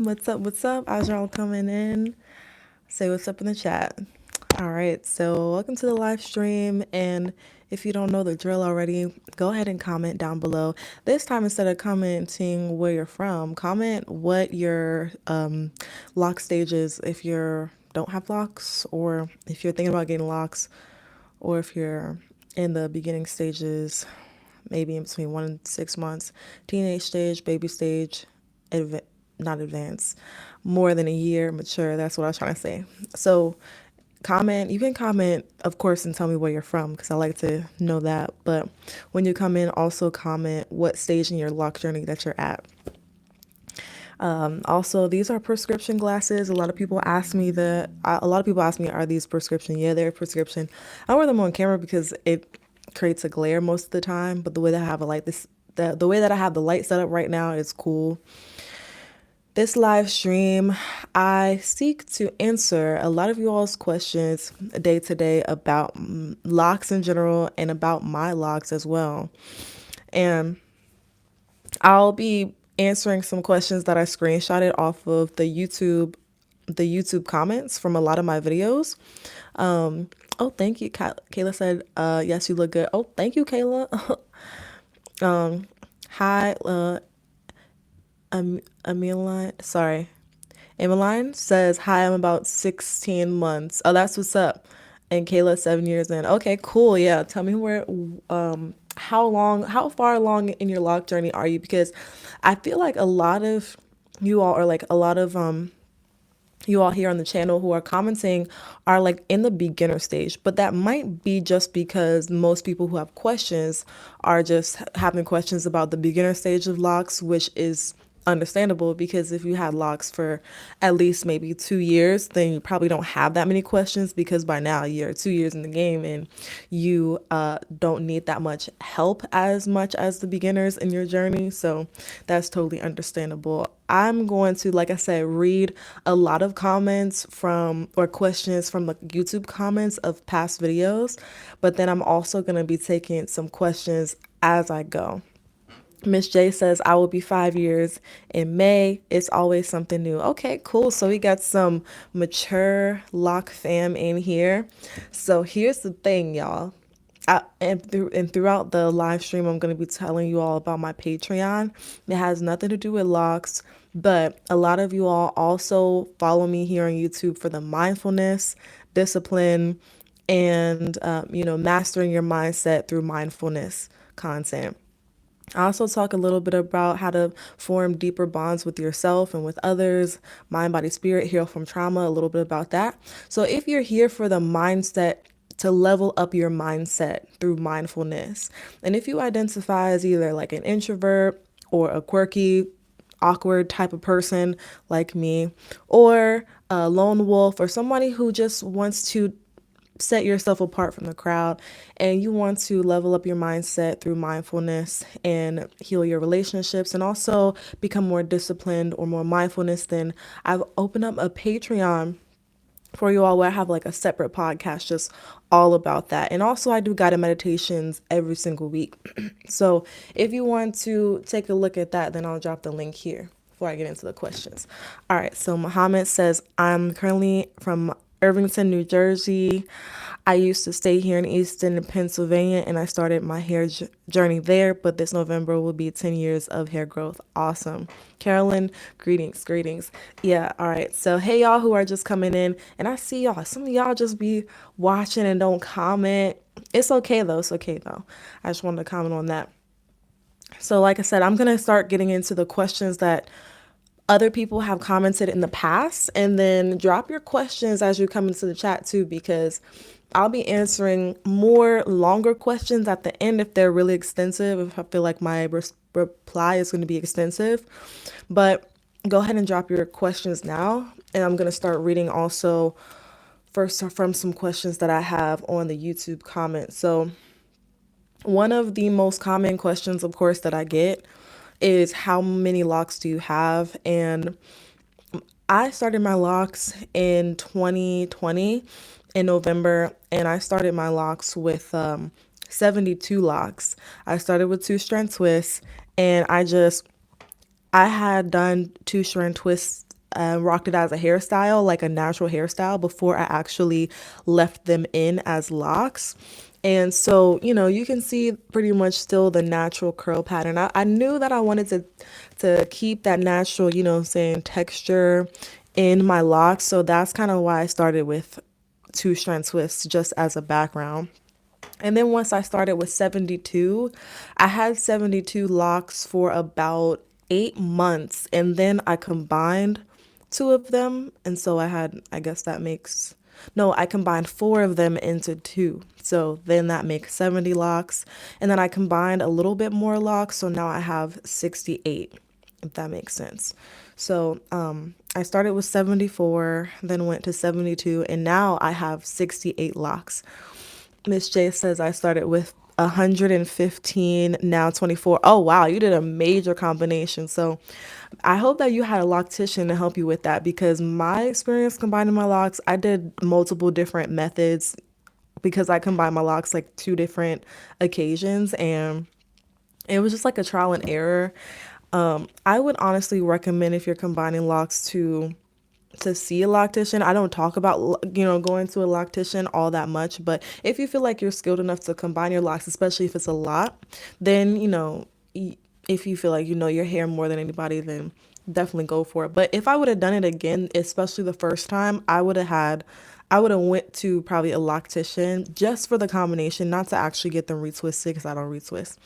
What's up? What's up? As y'all coming in, say what's up in the chat. All right, so welcome to the live stream. And if you don't know the drill already, go ahead and comment down below. This time, instead of commenting where you're from, comment what your lock stage is if you don't have locks, or if you're thinking about getting locks, or if you're in the beginning stages, maybe in between 1 and 6 months, teenage stage, baby stage, adv- not advanced, more than a year, mature. That's what I was trying to say. So comment, you can comment, of course, and tell me where you're from because I like to know that. But when you come in, also comment what stage in your lock journey that you're at. Also, these are prescription glasses. A lot of people ask me are these prescription? Yeah, they're prescription. I wear them on camera because it creates a glare most of the time. But the way that I have a light, the way that I have the light set up right now is cool. This live stream, I seek to answer a lot of you all's questions day to day about locks in general and about my locks as well. And I'll be answering some questions that I screenshotted off of the YouTube comments from a lot of my videos. Oh, thank you. Kayla said, yes, you look good. Oh, thank you, Kayla. Hi, Ameline. Sorry. Emmeline says, hi, I'm about 16 months. Oh, that's what's up. And Kayla, 7 years in. Okay, cool. Yeah. Tell me how far along in your lock journey are you? Because I feel like a lot of you all, or like a lot of, you all here on the channel who are commenting are like in the beginner stage, but that might be just because most people who have questions are just having questions about the beginner stage of locks, which is understandable because if you had locks for at least maybe 2 years, then you probably don't have that many questions because by now you're 2 years in the game and you don't need that much help as much as the beginners in your journey. So that's totally understandable. I'm going to, like I said, read a lot of comments from or questions from the YouTube comments of past videos, but then I'm also going to be taking some questions as I go. Miss J says, I will be 5 years in May. It's always something new. Okay, cool. So we got some mature lock fam in here. So here's the thing, y'all. And throughout the live stream, I'm going to be telling you all about my Patreon. It has nothing to do with locks, but a lot of you all also follow me here on YouTube for the mindfulness, discipline, and mastering your mindset through mindfulness content. I also talk a little bit about how to form deeper bonds with yourself and with others, mind, body, spirit, heal from trauma, a little bit about that. So if you're here for the mindset, to level up your mindset through mindfulness, and if you identify as either like an introvert or a quirky, awkward type of person like me, or a lone wolf, or somebody who just wants to set yourself apart from the crowd and you want to level up your mindset through mindfulness and heal your relationships and also become more disciplined or more mindfulness, then I've opened up a Patreon for you all where I have like a separate podcast just all about that. And also I do guided meditations every single week. So if you want to take a look at that, then I'll drop the link here before I get into the questions. All right, so Muhammad says, I'm currently from Irvington, New Jersey. I used to stay here in Easton, Pennsylvania, and I started my hair journey there, but this November will be 10 years of hair growth. Awesome. Carolyn, greetings, greetings. Yeah, all right. So, hey, y'all who are just coming in, and I see y'all. Some of y'all just be watching and don't comment. It's okay, though. It's okay, though. I just wanted to comment on that. So, like I said, I'm going to start getting into the questions that other people have commented in the past, and then drop your questions as you come into the chat too, because I'll be answering more longer questions at the end if they're really extensive, if I feel like my reply is going to be extensive. But go ahead and drop your questions now, and I'm going to start reading also first from some questions that I have on the YouTube comments. So one of the most common questions, of course, that I get is how many locks do you have? And I started my locks in 2020 in November, and I started my locks with 72 locks. I started with two strand twists, and I had done two strand twists rocked it as a hairstyle, like a natural hairstyle, before I actually left them in as locks. And so, you can see pretty much still the natural curl pattern. I knew that I wanted to keep that natural, saying texture in my locks. So that's kind of why I started with two strand twists just as a background. And then once I started with 72, I had 72 locks for about 8 months. And then I combined two of them. And so I guess that makes, no, I combined four of them into two. So then that makes 70 locks. And then I combined a little bit more locks. So now I have 68, if that makes sense. So I started with 74, then went to 72, and now I have 68 locks. Miss J says I started with 115, now 24. Oh, wow, you did a major combination. So I hope that you had a loctician to help you with that, because my experience combining my locks, I did multiple different methods because I combined my locks like two different occasions, and it was just like a trial and error. I would honestly recommend, if you're combining locks, to see a loctician. I don't talk about, going to a loctician all that much, but if you feel like you're skilled enough to combine your locks, especially if it's a lot, then, if you feel like you know your hair more than anybody, then definitely go for it. But if I would have done it again, especially the first time, I would have went to probably a loctician just for the combination, not to actually get them retwisted, because I don't retwist.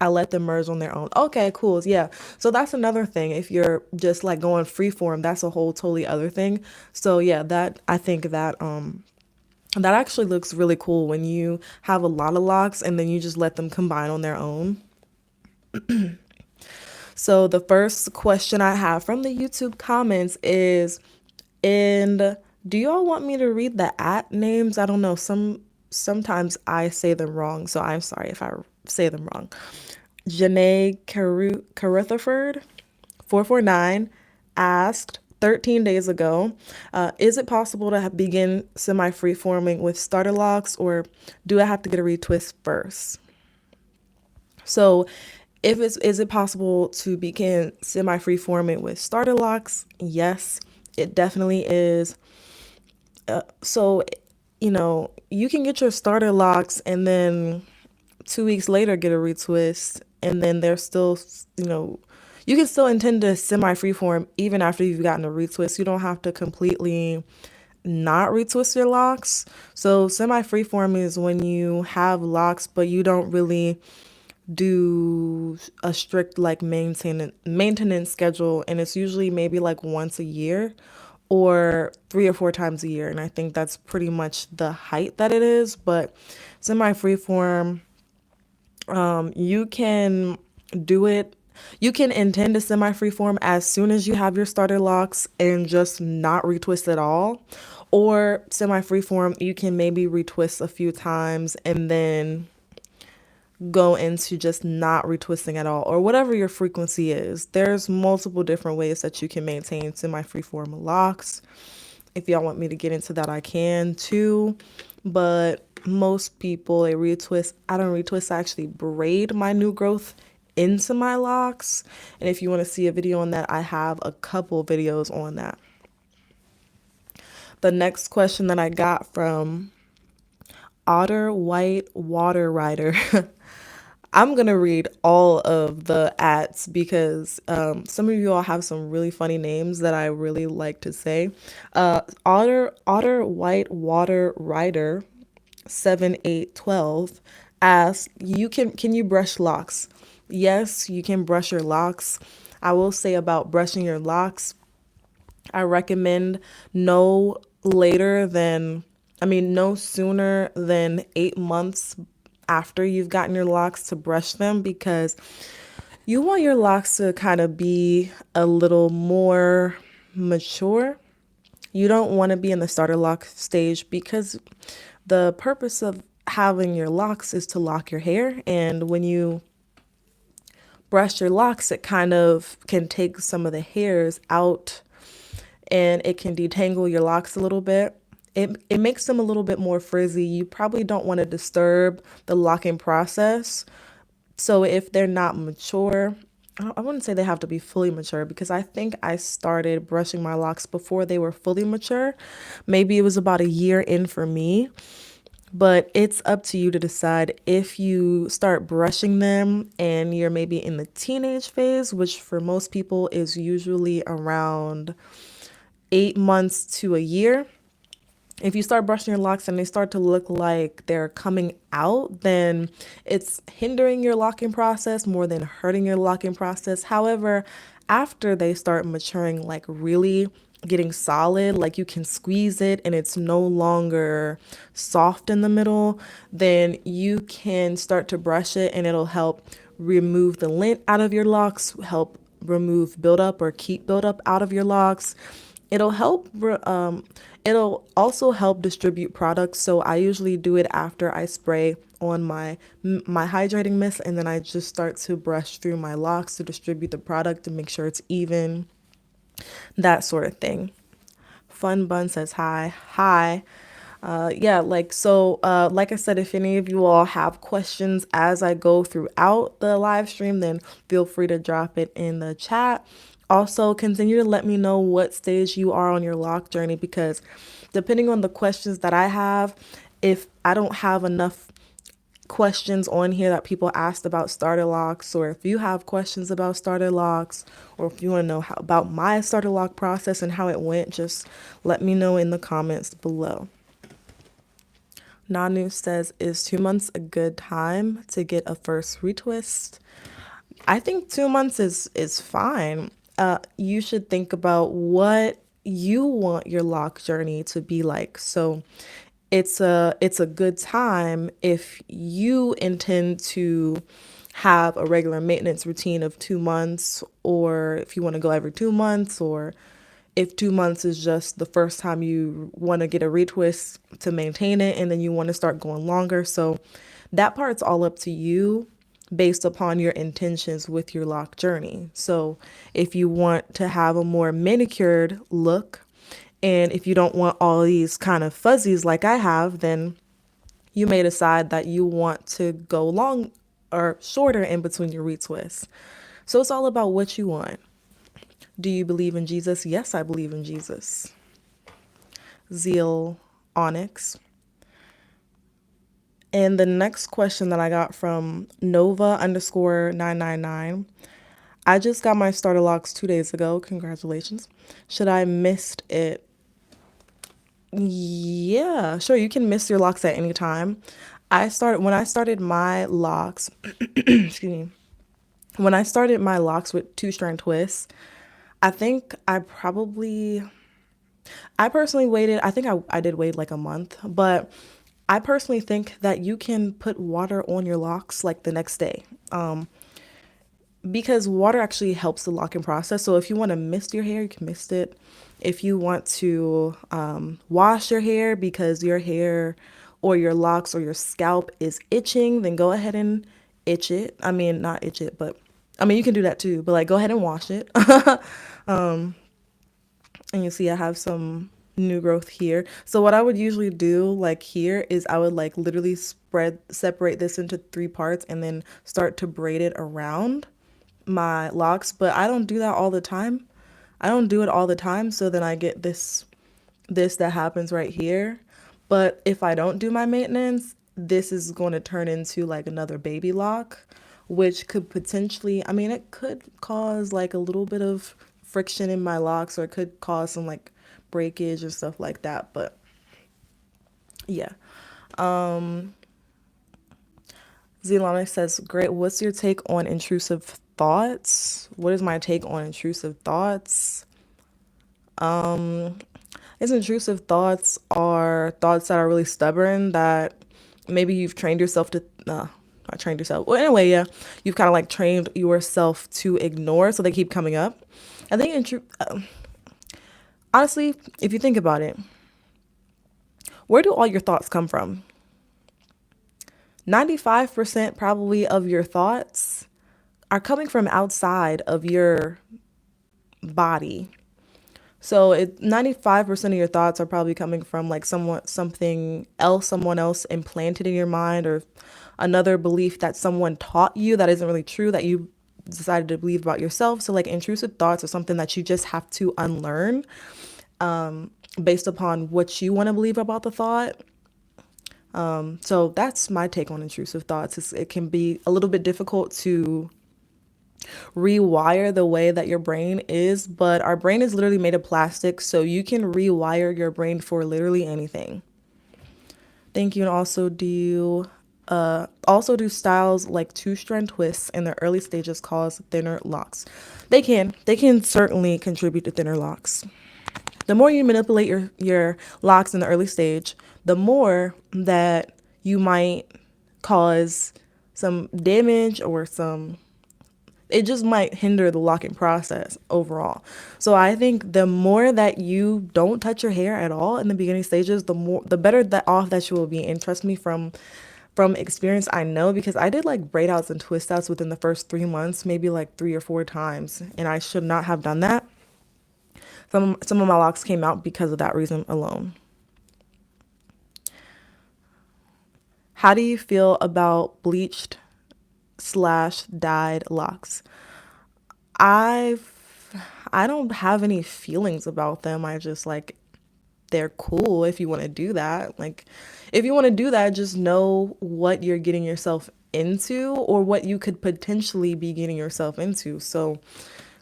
I let them merge on their own. Okay, cool. Yeah. So that's another thing. If you're just like going freeform, that's a whole totally other thing. So yeah, that I think that actually looks really cool when you have a lot of locks and then you just let them combine on their own. So the first question I have from the YouTube comments is, and do y'all want me to read the at names? I don't know. Sometimes I say them wrong, so I'm sorry if I say them wrong. Janae Carrutherford 449 asked 13 days ago, is it possible to begin semi-freeforming with starter locks, or do I have to get a retwist first? So is it possible to begin semi-freeforming with starter locks? Yes, it definitely is. So, you can get your starter locks and then 2 weeks later get a retwist, and then they're still, you can still intend to semi-freeform even after you've gotten a retwist. You don't have to completely not retwist your locks. So semi-freeform is when you have locks, but you don't really do a strict like maintenance schedule, and it's usually maybe like once a year or 3 or 4 times a year, and I think that's pretty much the height that it is. But semi-freeform, you can do it. You can intend to semi-freeform as soon as you have your starter locks and just not retwist at all. Or semi-freeform, you can maybe retwist a few times and then go into just not retwisting at all, or whatever your frequency is. There's multiple different ways that you can maintain semi-freeform locks. If y'all want me to get into that, I can too. But most people, they retwist. I don't retwist. I actually braid my new growth into my locks. And if you want to see a video on that, I have a couple videos on that. The next question that I got from Otter White Water Rider. I'm going to read all of the ads because some of you all have some really funny names that I really like to say. Otter White Water Rider 7812 asks, can you brush locks? Yes, you can brush your locks. I will say about brushing your locks, I recommend no sooner than 8 months after you've gotten your locks to brush them, because you want your locks to kind of be a little more mature. You don't want to be in the starter lock stage, because the purpose of having your locks is to lock your hair. And when you brush your locks, it kind of can take some of the hairs out and it can detangle your locks a little bit. It makes them a little bit more frizzy. You probably don't want to disturb the locking process. So if they're not mature, I wouldn't say they have to be fully mature because I think I started brushing my locks before they were fully mature. Maybe it was about a year in for me, but it's up to you to decide if you start brushing them and you're maybe in the teenage phase, which for most people is usually around 8 months to a year. If you start brushing your locks and they start to look like they're coming out, then it's hindering your locking process more than hurting your locking process. However, after they start maturing, like really getting solid, like you can squeeze it and it's no longer soft in the middle, then you can start to brush it and it'll help remove the lint out of your locks, help remove buildup or keep buildup out of your locks. It'll help. It'll also help distribute products. So I usually do it after I spray on my hydrating mist, and then I just start to brush through my locks to distribute the product to make sure it's even. That sort of thing. Fun Bun says hi. Hi. Yeah, like I said, if any of you all have questions as I go throughout the live stream, then feel free to drop it in the chat. Also, continue to let me know what stage you are on your lock journey because depending on the questions that I have, if I don't have enough questions on here that people asked about starter locks, or if you have questions about starter locks, or if you want to know about my starter lock process and how it went, just let me know in the comments below. Nanu says, is 2 months a good time to get a first retwist? I think 2 months is fine. You should think about what you want your lock journey to be like. So it's a good time if you intend to have a regular maintenance routine of 2 months, or if you want to go every 2 months, or if 2 months is just the first time you want to get a retwist to maintain it and then you want to start going longer. So that part's all up to you based upon your intentions with your lock journey. So if you want to have a more manicured look and if you don't want all these kind of fuzzies like I have, then you may decide that you want to go long or shorter in between your retwists. So it's all about what you want. Do you believe in Jesus? Yes, I believe in Jesus. Zeal Onyx. And the next question that I got from Nova underscore 999. I just got my starter locks 2 days ago. Congratulations. Should I mist it? Yeah, sure. You can mist your locks at any time. When I started my locks, excuse me. When I started my locks with two strand twists, I think I personally waited, I think I did wait like a month, but I personally think that you can put water on your locks like the next day. Because water actually helps the locking process. So if you want to mist your hair, you can mist it. If you want to wash your hair because your hair or your locks or your scalp is itching, then go ahead and itch it. I mean, not itch it, but I mean, you can do that too, but like go ahead and wash it. And you see I have some new growth here. So what I would usually do like here is I would like literally separate this into three parts and then start to braid it around my locks, but I don't do that all the time. I don't do it all the time, so then I get this that happens right here. But if I don't do my maintenance, this is going to turn into like another baby lock, which could potentially, I mean, it could cause like a little bit of friction in my locks, or it could cause some like breakage and stuff like that. But yeah. Zelana says, great. What's your take on intrusive thoughts? What is my take on intrusive thoughts? His intrusive thoughts are thoughts that are really stubborn that maybe you've trained yourself to, not trained yourself. Well, anyway, yeah, you've kind of like trained yourself to ignore, so they keep coming up. I think, honestly, if you think about it, where do all your thoughts come from? 95% probably of your thoughts are coming from outside of your body. So 95% of your thoughts are probably coming from like someone else implanted in your mind, or another belief that someone taught you that isn't really true, that you decided to believe about yourself. So like intrusive thoughts are something that you just have to unlearn based upon what you want to believe about the thought. So that's my take on intrusive thoughts. It can be a little bit difficult to rewire the way that your brain is, but our brain is literally made of plastic, so you can rewire your brain for literally anything. Thank you. And also do styles like two-strand twists in the early stages cause thinner locks? They can certainly contribute to thinner locks. The more you manipulate your locks in the early stage, the more that you might cause some damage or it just might hinder the locking process overall. So I think the more that you don't touch your hair at all in the beginning stages, the better that off that you will be. And trust me, from experience, I know, because I did like braid outs and twist outs within the first 3 months, maybe like 3 or 4 times, and I should not have done that. Some of my locks came out because of that reason alone. How do you feel about bleached slash dyed locks? I've I don't have any feelings about them. I just like they're cool if you want to do that. Like if you want to do that, just know what you're getting yourself into or what you could potentially be getting yourself into. So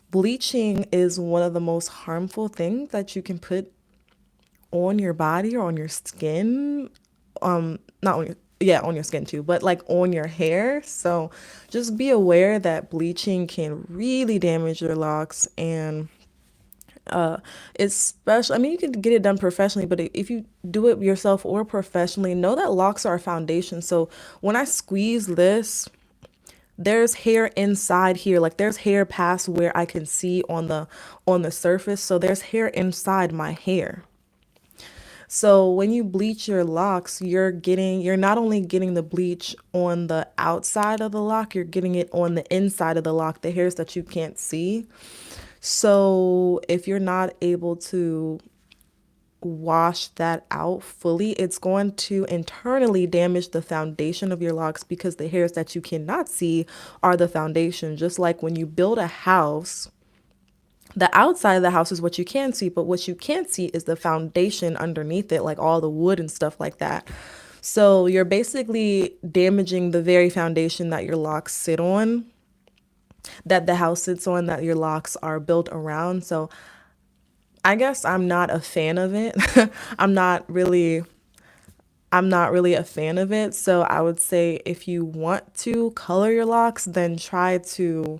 bleaching is one of the most harmful things that you can put on your body or on your skin. Not on your Yeah, on your skin too, but like on your hair. So just be aware that bleaching can really damage your locks. And especially, I mean, you can get it done professionally, but if you do it yourself or professionally, know that locks are a foundation. So when I squeeze this, there's hair inside here, like there's hair past where I can see on the surface, so there's hair inside my hair. So when you bleach your locks, you're not only getting the bleach on the outside of the lock, you're getting it on the inside of the lock, the hairs that you can't see. So if you're not able to wash that out fully, it's going to internally damage the foundation of your locks, because the hairs that you cannot see are the foundation. Just like when you build a house, the outside of the house is what you can see, but what you can't see is the foundation underneath it, like all the wood and stuff like that. So you're basically damaging the very foundation that your locks sit on, that the house sits on, that your locks are built around. So I guess I'm not a fan of it. I'm not really I'm not really a fan of it. So I would say if you want to color your locks, then try to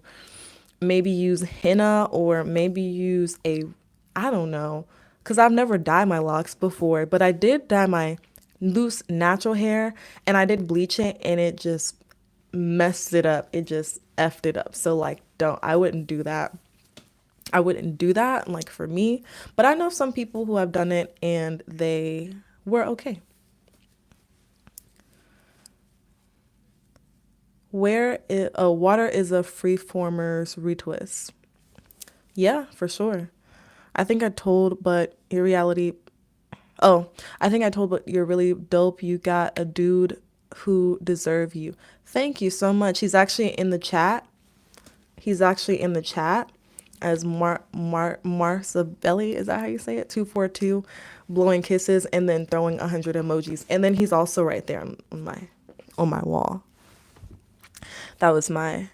maybe use henna or maybe use I don't know, because I've never dyed my locks before, but I did dye my loose natural hair and I did bleach it and it just messed it up. It just effed it up. So like, I wouldn't do that. I wouldn't do that like for me, but I know some people who have done it and they were okay. Water is a freeformer's retwist. Yeah, for sure. I think I told, but in reality, oh, I think I told, but you're really dope. You got a dude who deserve you. Thank you so much. He's actually in the chat. He's actually in the chat as Marsabelli. Is that how you say it? 242, blowing kisses and then throwing 100 emojis. And then he's also right there on my wall. That was my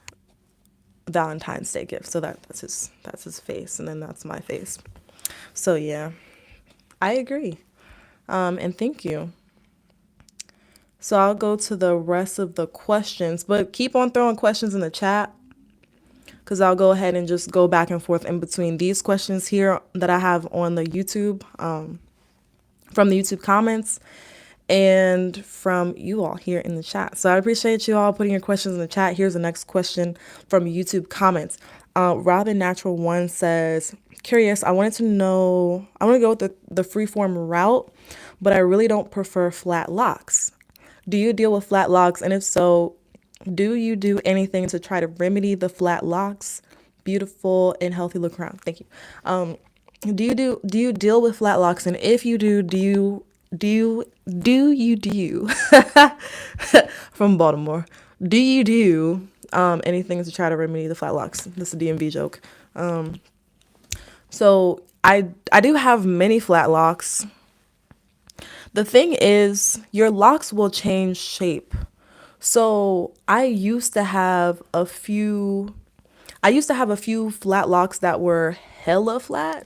Valentine's Day gift. So that's his face, and then that's my face. So yeah, I agree. And thank you. So I'll go to the rest of the questions, but keep on throwing questions in the chat because I'll go ahead and just go back and forth in between these questions here that I have on the YouTube, from the YouTube comments and from you all here in the chat. So I appreciate you all putting your questions in the chat. Here's the next question from YouTube comments. Robin Natural One says, curious, I want to go with the freeform route, but I really don't prefer flat locks. Do you deal with flat locks? And if so, do you do anything to try to remedy the flat locks? Beautiful and healthy look around. Thank you. Do you deal with flat locks? And if you do you from Baltimore? Do you do anything to try to remedy the flat locks. This is a DMV joke. So I do have many flat locks. The thing is, your locks will change shape. So I used to have a few flat locks that were hella flat,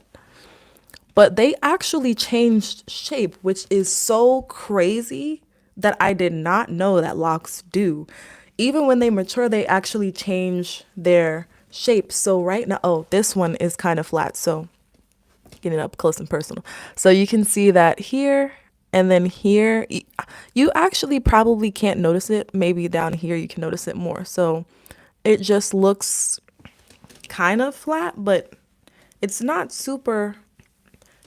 but they actually changed shape, which is so crazy that I did not know that locks do. Even when they mature, they actually change their shape. So right now, oh, this one is kind of flat. So getting up close and personal. So you can see that here and then here. You actually probably can't notice it. Maybe down here you can notice it more. So it just looks kind of flat, but it's not super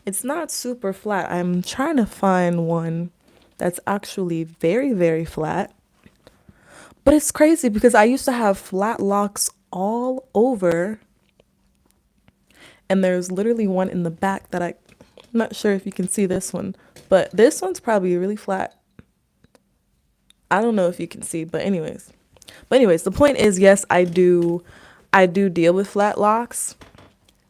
flat. I'm trying to find one that's actually very, very flat. But it's crazy because I used to have flat locks all over, and there's literally one in the back that I'm not sure if you can see this one, but this one's probably really flat. I don't know if you can see, but anyways. The point is, yes, I do deal with flat locks.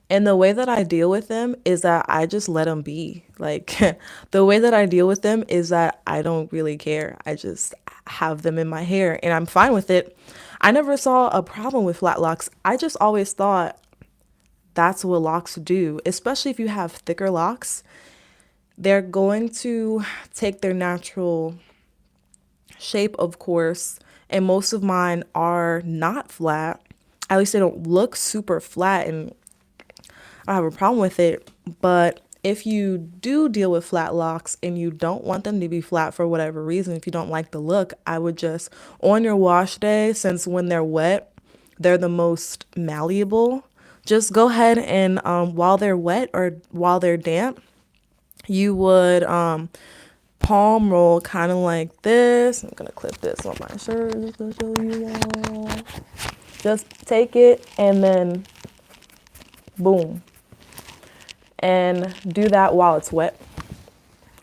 And the way that I deal with them is that I just let them be. Like, the way that I deal with them is that I don't really care. I just have them in my hair and I'm fine with it. I never saw a problem with flat locks. I just always thought that's what locks do, especially if you have thicker locks. They're going to take their natural shape, of course, and most of mine are not flat. At least they don't look super flat, and I don't have a problem with it. But if you do deal with flat locks and you don't want them to be flat for whatever reason, if you don't like the look, I would just, on your wash day, since when they're wet, they're the most malleable, just go ahead and while they're wet or while they're damp, you would palm roll kind of like this. I'm gonna clip this on my shirt just to show you all. Just take it and then boom, and do that while it's wet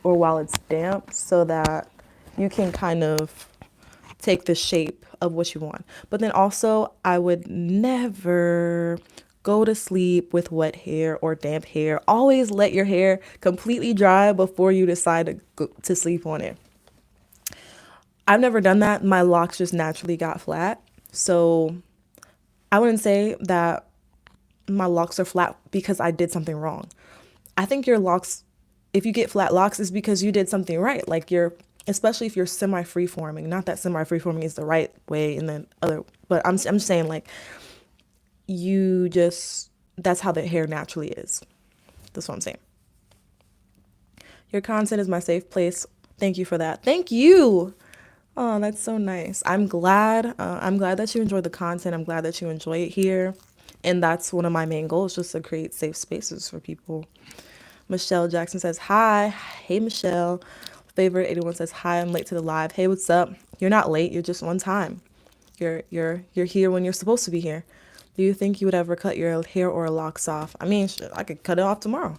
or while it's damp so that you can kind of take the shape of what you want. But then also, I would never go to sleep with wet hair or damp hair. Always let your hair completely dry before you decide to go to sleep on it. I've never done that. My locks just naturally got flat. So I wouldn't say that my locks are flat because I did something wrong. I think your locks, if you get flat locks, is because you did something right. Like especially if you're semi-freeforming. Not that semi-freeforming is the right way, and then but I'm just saying, like, that's how the hair naturally is. That's what I'm saying. Your content is my safe place. Thank you for that. Thank you. Oh, that's so nice. I'm glad. I'm glad that you enjoy the content. I'm glad that you enjoy it here. And that's one of my main goals, just to create safe spaces for people. Michelle Jackson says, hi. Hey, Michelle. Favorite 81 says, hi, I'm late to the live. Hey, what's up? You're not late. You're just on time. You're here when you're supposed to be here. Do you think you would ever cut your hair or locks off? I mean, I could cut it off tomorrow.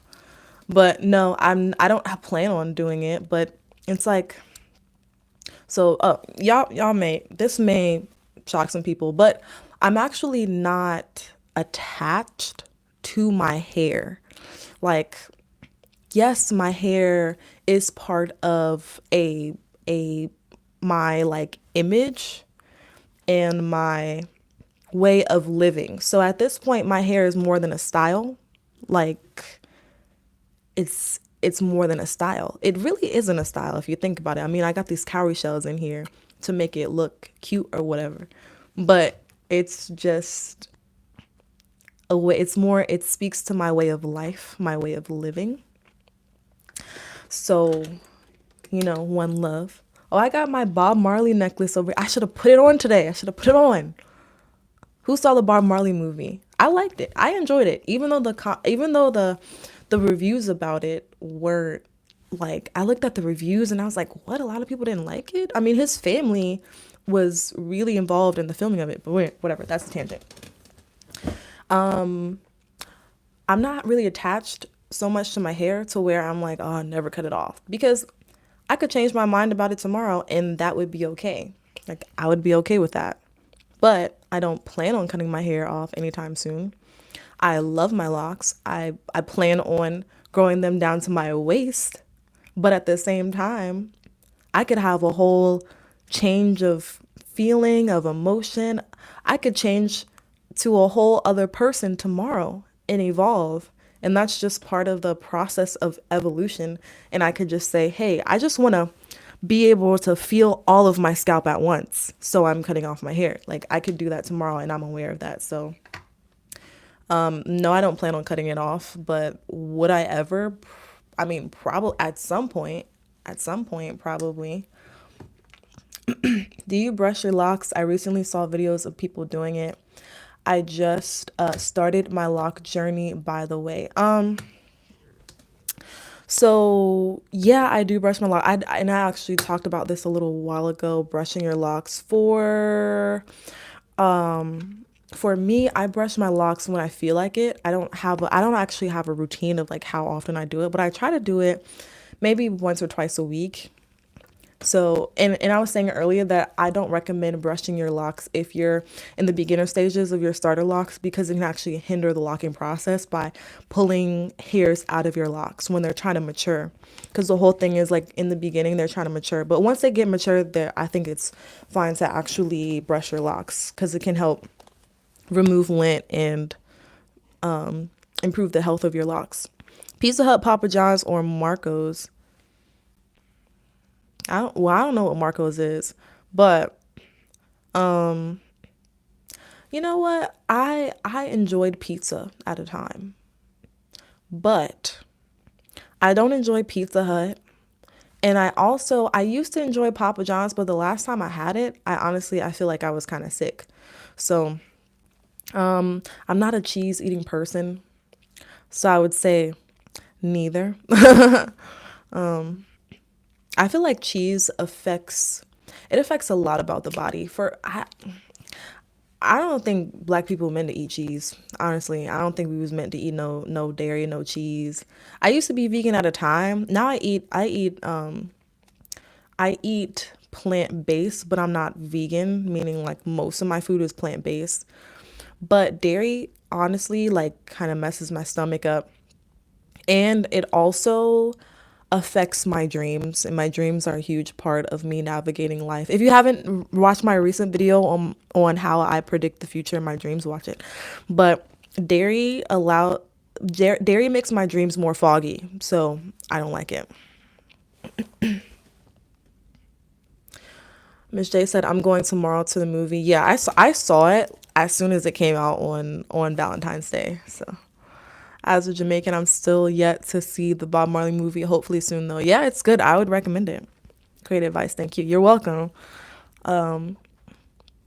But no, I don't plan on doing it, but it's like, so this may shock some people, but I'm actually not attached to my hair. Like, yes, my hair is part of a my like image and my way of living. So at this point, my hair is more than a style. Like, it's more than a style. It really isn't a style if you think about it. I mean, I got these cowrie shells in here to make it look cute or whatever, but it's just a way. It speaks to my way of life, my way of living. So, one love. Oh, I got my Bob Marley necklace over. I should have put it on today. I should have put it on. Who saw the Bob Marley movie? I liked it. I enjoyed it, even though the reviews about it were like, I looked at the reviews and I was like, what? A lot of people didn't like it. I mean, his family was really involved in the filming of it, but whatever. That's a tangent. I'm not really attached so much to my hair to where I'm like, oh, I'll never cut it off, because I could change my mind about it tomorrow and that would be okay. Like, I would be okay with that. But I don't plan on cutting my hair off anytime soon. I love my locks. I plan on growing them down to my waist, but at the same time, I could have a whole change of feeling, of emotion. I could change to a whole other person tomorrow and evolve. And that's just part of the process of evolution. And I could just say, hey, I just want to be able to feel all of my scalp at once. So I'm cutting off my hair. Like I could do that tomorrow and I'm aware of that. So no, I don't plan on cutting it off, but would I ever? I mean, probably at some point, probably. Do you brush your locks? I recently saw videos of people doing it. I just started my lock journey, by the way. So yeah, I do brush my lock. And I actually talked about this a little while ago, brushing your locks for me, I brush my locks when I feel like it. I don't actually have a routine of like how often I do it, but I try to do it maybe once or twice a week. So, and I was saying earlier that I don't recommend brushing your locks if you're in the beginner stages of your starter locks because it can actually hinder the locking process by pulling hairs out of your locks when they're trying to mature. Because the whole thing is like in the beginning they're trying to mature, but once they get mature, there I think it's fine to actually brush your locks because it can help remove lint and improve the health of your locks. Pizza Hut, Papa John's, or Marco's. I don't know what Marco's is, but you know what? I enjoyed pizza at a time, but I don't enjoy Pizza Hut. And I used to enjoy Papa John's, but the last time I had it, I feel like I was kind of sick. So, I'm not a cheese eating person, so I would say neither. I feel like cheese affects a lot about the body. I don't think black people were meant to eat cheese. Honestly, I don't think we was meant to eat no dairy, no cheese. I used to be vegan at a time. Now I eat plant-based, but I'm not vegan, meaning like most of my food is plant-based. But dairy honestly like kind of messes my stomach up. And it also affects my dreams, and my dreams are a huge part of me navigating life. If you haven't watched my recent video on how I predict the future in my dreams, watch it. But dairy allow dairy makes my dreams more foggy, so I don't like it. Miss J said, I'm going tomorrow to the movie. Yeah, I saw it as soon as it came out on Valentine's Day. So as a Jamaican, I'm still yet to see the Bob Marley movie. Hopefully soon, though. Yeah, it's good. I would recommend it. Great advice. Thank you. You're welcome.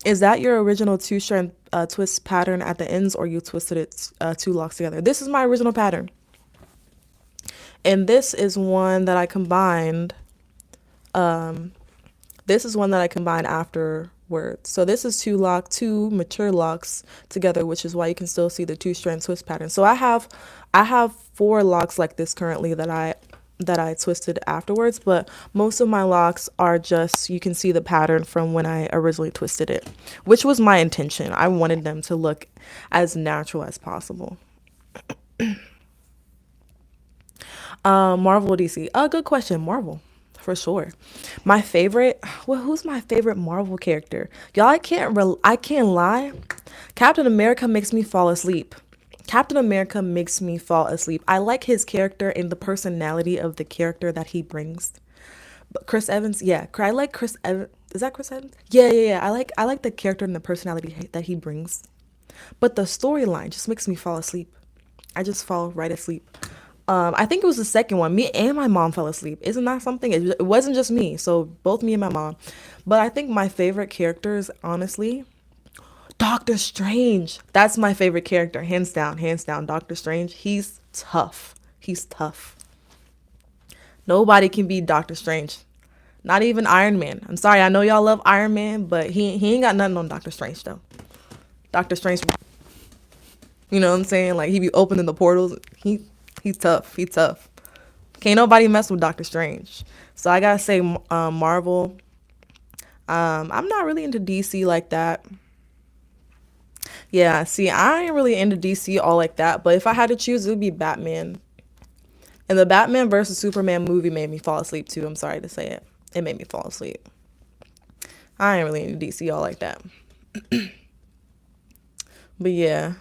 Is that your original two-strand twist pattern at the ends, or you twisted it two locks together? This is my original pattern. And this is one that I combined. This is one that I combined afterwards. So this is two mature locks together, which is why you can still see the two-strand twist pattern. So I have four locks like this currently that I twisted afterwards, but most of my locks are just, you can see the pattern from when I originally twisted it, which was my intention. I wanted them to look as natural as possible. Marvel or DC? Good question. Marvel, for sure. My favorite. Well, who's my favorite Marvel character? Y'all, I can't lie. Captain America makes me fall asleep. Captain America makes me fall asleep. I like his character and the personality of the character that he brings. But Chris Evans, yeah, I like Chris Evans. Is that Chris Evans? Yeah. I like the character and the personality that he brings. But the storyline just makes me fall asleep. I just fall right asleep. I think it was the second one. Me and my mom fell asleep. Isn't that something? It wasn't just me. So both me and my mom. But I think my favorite characters, honestly, Doctor Strange. That's my favorite character, hands down, hands down. Doctor Strange. He's tough. He's tough. Nobody can beat Doctor Strange. Not even Iron Man. I'm sorry, I know y'all love Iron Man, but he ain't got nothing on Doctor Strange though. Doctor Strange, you know what I'm saying? Like he be opening the portals. He's tough. He's tough. Can't nobody mess with Doctor Strange. So I gotta say, Marvel. I'm not really into DC like that. Yeah, see, I ain't really into DC all like that, but if I had to choose, it would be Batman. And the Batman versus Superman movie made me fall asleep too. I'm sorry to say it. It made me fall asleep. I ain't really into DC all like that. But yeah,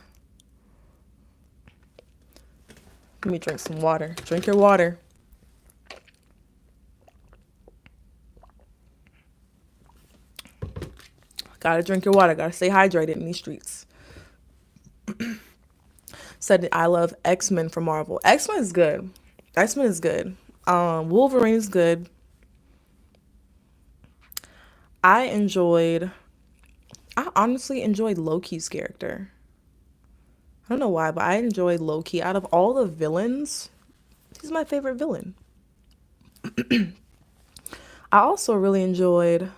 let me drink some water. Drink your water. Gotta drink your water. Gotta stay hydrated in these streets. Said I love X-Men from Marvel. X-Men is good. X-Men is good. Wolverine is good. I enjoyed. I honestly enjoyed Loki's character. I don't know why, but I enjoyed Loki. Out of all the villains, he's my favorite villain. I also really enjoyed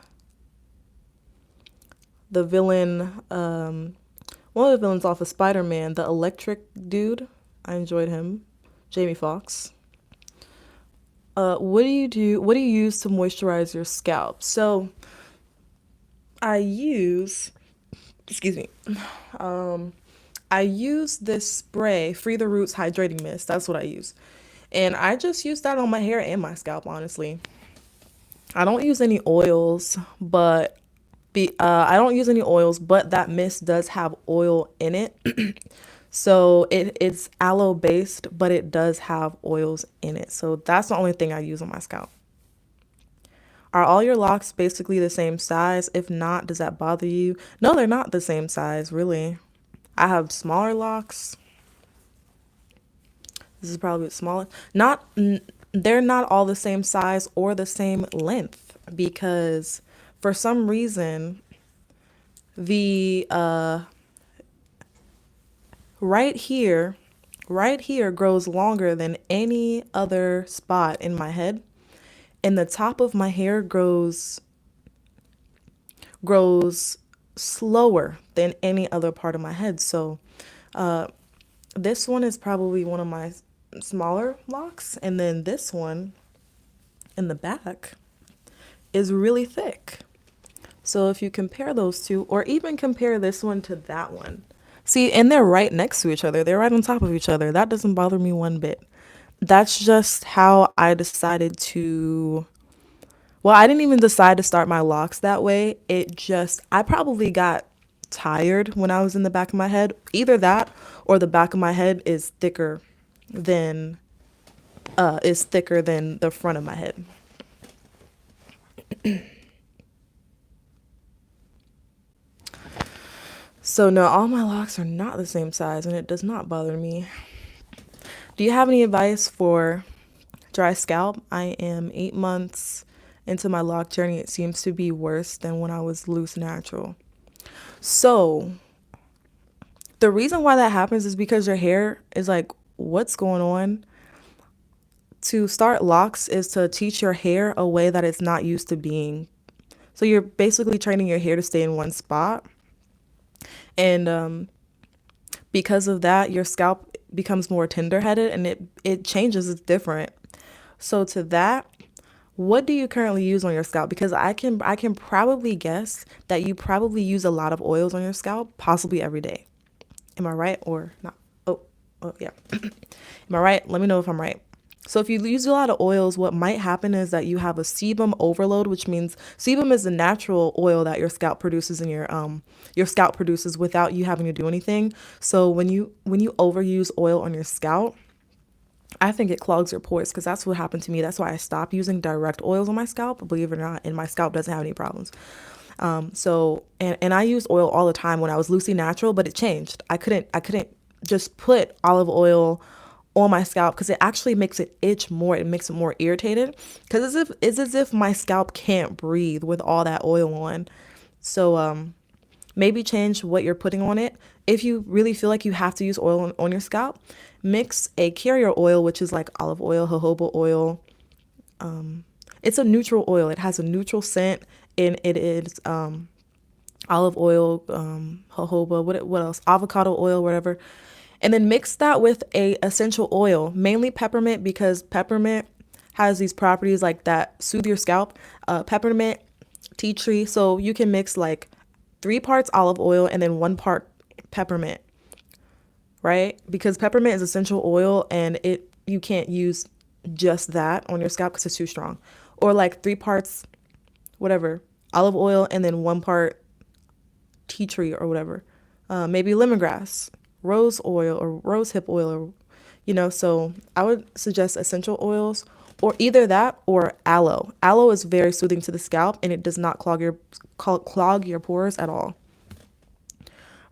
the villain, one of the villains off of Spider-Man, the electric dude. I enjoyed him. Jamie Foxx. What do you do? What do you use to moisturize your scalp? So I use, excuse me, I use this spray, Free the Roots Hydrating Mist. That's what I use. And I just use that on my hair and my scalp, honestly. I don't use any oils, but I don't use any oils, but that mist does have oil in it. So it's aloe based, but it does have oils in it. So that's the only thing I use on my scalp. Are all your locks basically the same size? If not, does that bother you? No, they're not the same size, really. I have smaller locks. This is probably smaller. They're not all the same size or the same length because for some reason the right here right here grows longer than any other spot in my head, and the top of my hair grows slower than any other part of my head. So this one is probably one of my smaller locks, and then this one in the back is really thick. So if you compare those two, or even compare this one to that one, see, and they're right next to each other, they're right on top of each other. That doesn't bother me one bit. That's just how I decided to. Well, I didn't even decide to start my locks that way. I probably got tired when I was in the back of my head. Either that or the back of my head than is thicker than the front of my head. So no, all my locks are not the same size and it does not bother me. Do you have any advice for dry scalp? I am 8 months into my lock journey. It seems to be worse than when I was loose natural. So the reason why that happens is because your hair is like, what's going on? To start locks is to teach your hair a way that it's not used to being. So you're basically training your hair to stay in one spot. And because of that, your scalp becomes more tender-headed and it changes. It's different. So to that, what do you currently use on your scalp? Because I can probably guess that you probably use a lot of oils on your scalp, possibly every day. Am I right or not? Oh yeah. Am I right? Let me know if I'm right. So if you use a lot of oils, what might happen is that you have a sebum overload, which means sebum is the natural oil that your scalp produces in your scalp produces without you having to do anything. So when you overuse oil on your scalp, I think it clogs your pores because that's what happened to me. That's why I stopped using direct oils on my scalp, believe it or not, and my scalp doesn't have any problems. And I used oil all the time when I was loosely natural, but it changed. I couldn't just put olive oil on my scalp because it actually makes it itch more. It makes it more irritated because it's as if my scalp can't breathe with all that oil on. So maybe change what you're putting on it. If you really feel like you have to use oil on your scalp, mix a carrier oil, which is like olive oil, jojoba oil. It's a neutral oil. It has a neutral scent, and it is olive oil, jojoba, what else? Avocado oil, whatever. And then mix that with a essential oil, mainly peppermint, because peppermint has these properties like that soothe your scalp. Peppermint, tea tree. So you can mix like 3 parts olive oil and then 1 part peppermint, right? Because peppermint is essential oil and you can't use just that on your scalp because it's too strong. Or like 3 parts, whatever, olive oil and then 1 part tea tree or whatever. Maybe lemongrass, rose oil or rose hip oil, or so I would suggest essential oils or either that or aloe. Aloe is very soothing to the scalp and it does not clog your pores at all.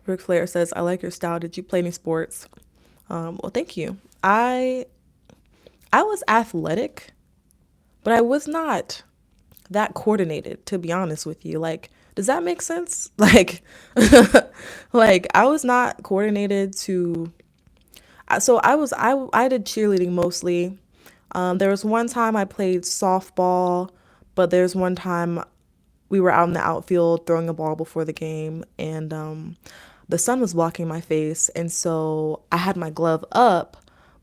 Ric Flair says, I like your style. Did you play any sports? Well, thank you. I was athletic, but I was not that coordinated, to be honest with you. Like, does that make sense? Like, like I was not coordinated to. So I did cheerleading mostly. There was one time I played softball, but there's one time we were out in the outfield throwing a ball before the game, and the sun was blocking my face, and so I had my glove up,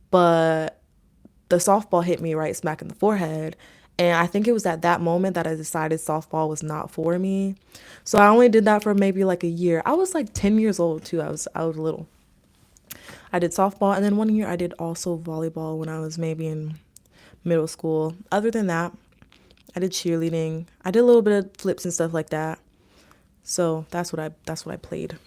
but the softball hit me right smack in the forehead. And I think it was at that moment that I decided softball was not for me. So I only did that for maybe like a year. I was like 10 years old too. I was little. I did softball, and then one year I did also volleyball when I was maybe in middle school. Other than that, I did cheerleading. I did a little bit of flips and stuff like that. So that's what I played.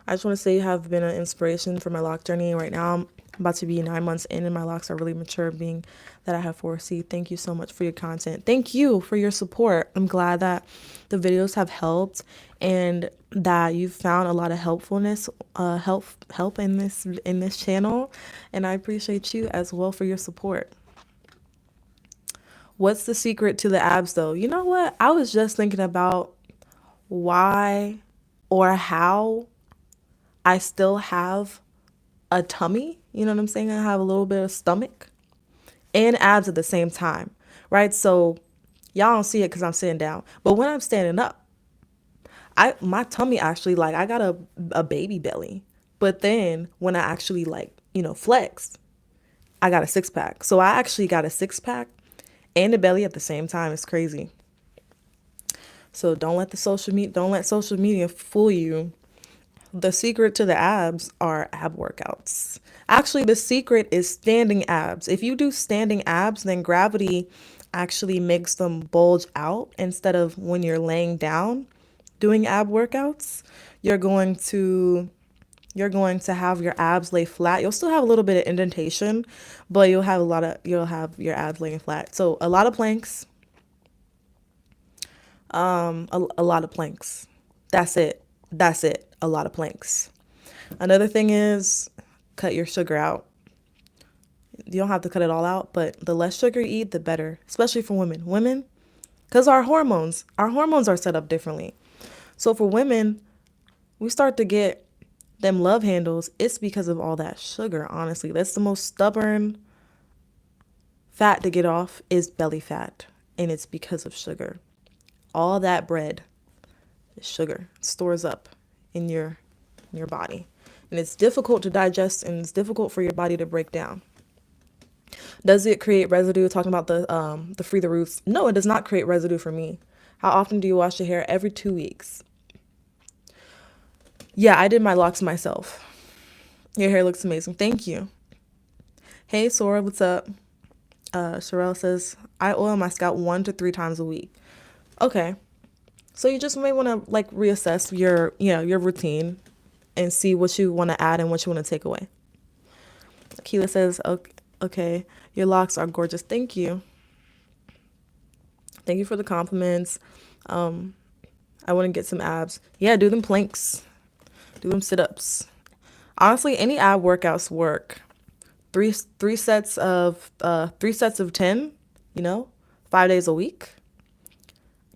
I just want to say you have been an inspiration for my lock journey. Right now, I'm about to be 9 months in, and my locks are really mature, being that I have 4C. Thank you so much for your content. Thank you for your support. I'm glad that the videos have helped and that you've found a lot of helpfulness, help in this channel, and I appreciate you as well for your support. What's the secret to the abs, though? You know what? I was just thinking about why or how I still have a tummy. You know what I'm saying? I have a little bit of stomach and abs at the same time, right? So y'all don't see it because I'm sitting down, but when I'm standing up, my tummy actually, like, I got a baby belly, but then when I actually, like, flex, I got a 6-pack. So I actually got a 6-pack and a belly at the same time. It's crazy. So don't let social media fool you. The secret to the abs are ab workouts. Actually, the secret is standing abs. If you do standing abs, then gravity actually makes them bulge out instead of when you're laying down doing ab workouts. You're going to have your abs lay flat. You'll still have a little bit of indentation, but you'll have your abs laying flat. So a lot of planks, a lot of planks. That's it. A lot of planks. Another thing is cut your sugar out. You don't have to cut it all out, but the less sugar you eat, the better, especially for women, because our hormones are set up differently. So for women, we start to get them love handles. It's because of all that sugar. Honestly, that's the most stubborn fat to get off is belly fat, and it's because of sugar. All that bread is sugar. It stores up in your body, and it's difficult to digest, and it's difficult for your body to break down. Does it create residue? Talking about the free the roots. No, it does not create residue for me. How often do you wash your hair? Every 2 weeks. Yeah, I did my locks myself. Your hair looks amazing. Thank you. Hey, Sora, what's up? Sherelle says, I oil my scalp 1 to 3 times a week. Okay. So you just may want to like reassess your routine and see what you want to add and what you want to take away. Keela says, okay, your locks are gorgeous. Thank you. Thank you for the compliments. I want to get some abs. Yeah, do them planks. Do them sit-ups. Honestly, any ab workouts work. Three sets of 10, 5 days a week.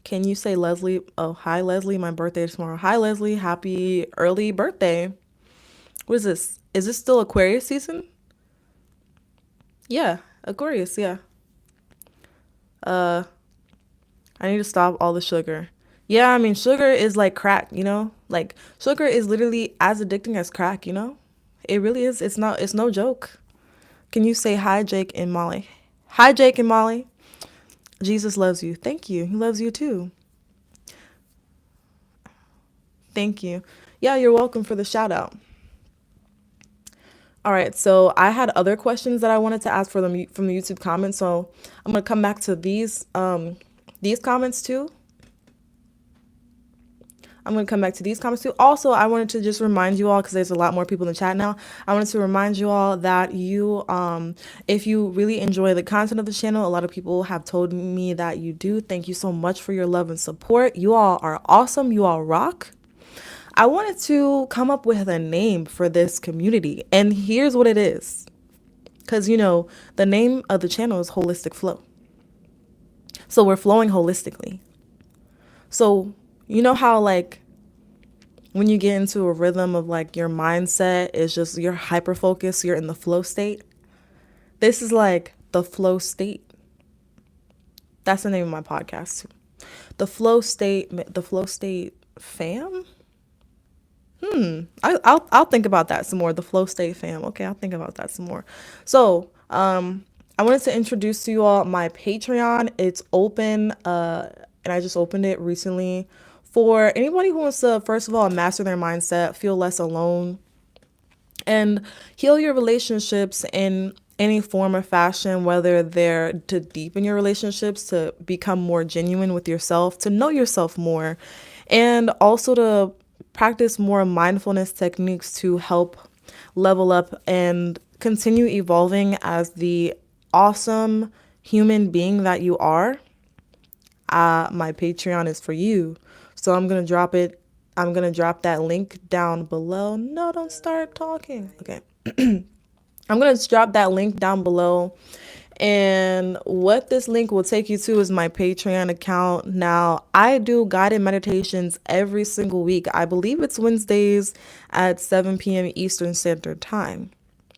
Can you say Leslie? Oh, hi Leslie, my birthday is tomorrow. Hi Leslie, happy early birthday. What is this? Is this still Aquarius season? Yeah, Aquarius, yeah. I need to stop all the sugar. Yeah, I mean, sugar is like crack, Like, sugar is literally as addicting as crack, It really is. It's no joke. Can you say hi, Jake and Molly? Hi, Jake and Molly. Jesus loves you. Thank you. He loves you too. Thank you. Yeah, you're welcome for the shout out. All right, so I had other questions that I wanted to ask for them from the YouTube comments, so I'm gonna come back to these comments too. I'm going to come back to these comments too. Also, I wanted to just remind you all, because there's a lot more people in the chat now. I wanted to remind you all that if you really enjoy the content of the channel, a lot of people have told me that you do. Thank you so much for your love and support. You all are awesome. You all rock. I wanted to come up with a name for this community, and here's what it is. Because, the name of the channel is Holistic Flow. So we're flowing holistically. So, you know how, like, when you get into a rhythm of, like, your mindset is just, you're hyper focused, you're in the flow state. This is like the flow state. That's the name of my podcast. The flow state fam. I'll think about that some more. The flow state fam. Okay, I'll think about that some more. So, I wanted to introduce to you all my Patreon. It's open, and I just opened it recently for anybody who wants to, first of all, master their mindset, feel less alone, and heal your relationships in any form or fashion, whether they're to deepen your relationships, to become more genuine with yourself, to know yourself more, and also to practice more mindfulness techniques to help level up and continue evolving as the awesome human being that you are. My Patreon is for you. So I'm going to drop it. I'm going to drop that link down below. No, don't start talking. Okay. I'm going to drop that link down below. And what this link will take you to is my Patreon account. Now, I do guided meditations every single week. I believe it's Wednesdays at 7 p.m. Eastern Standard Time.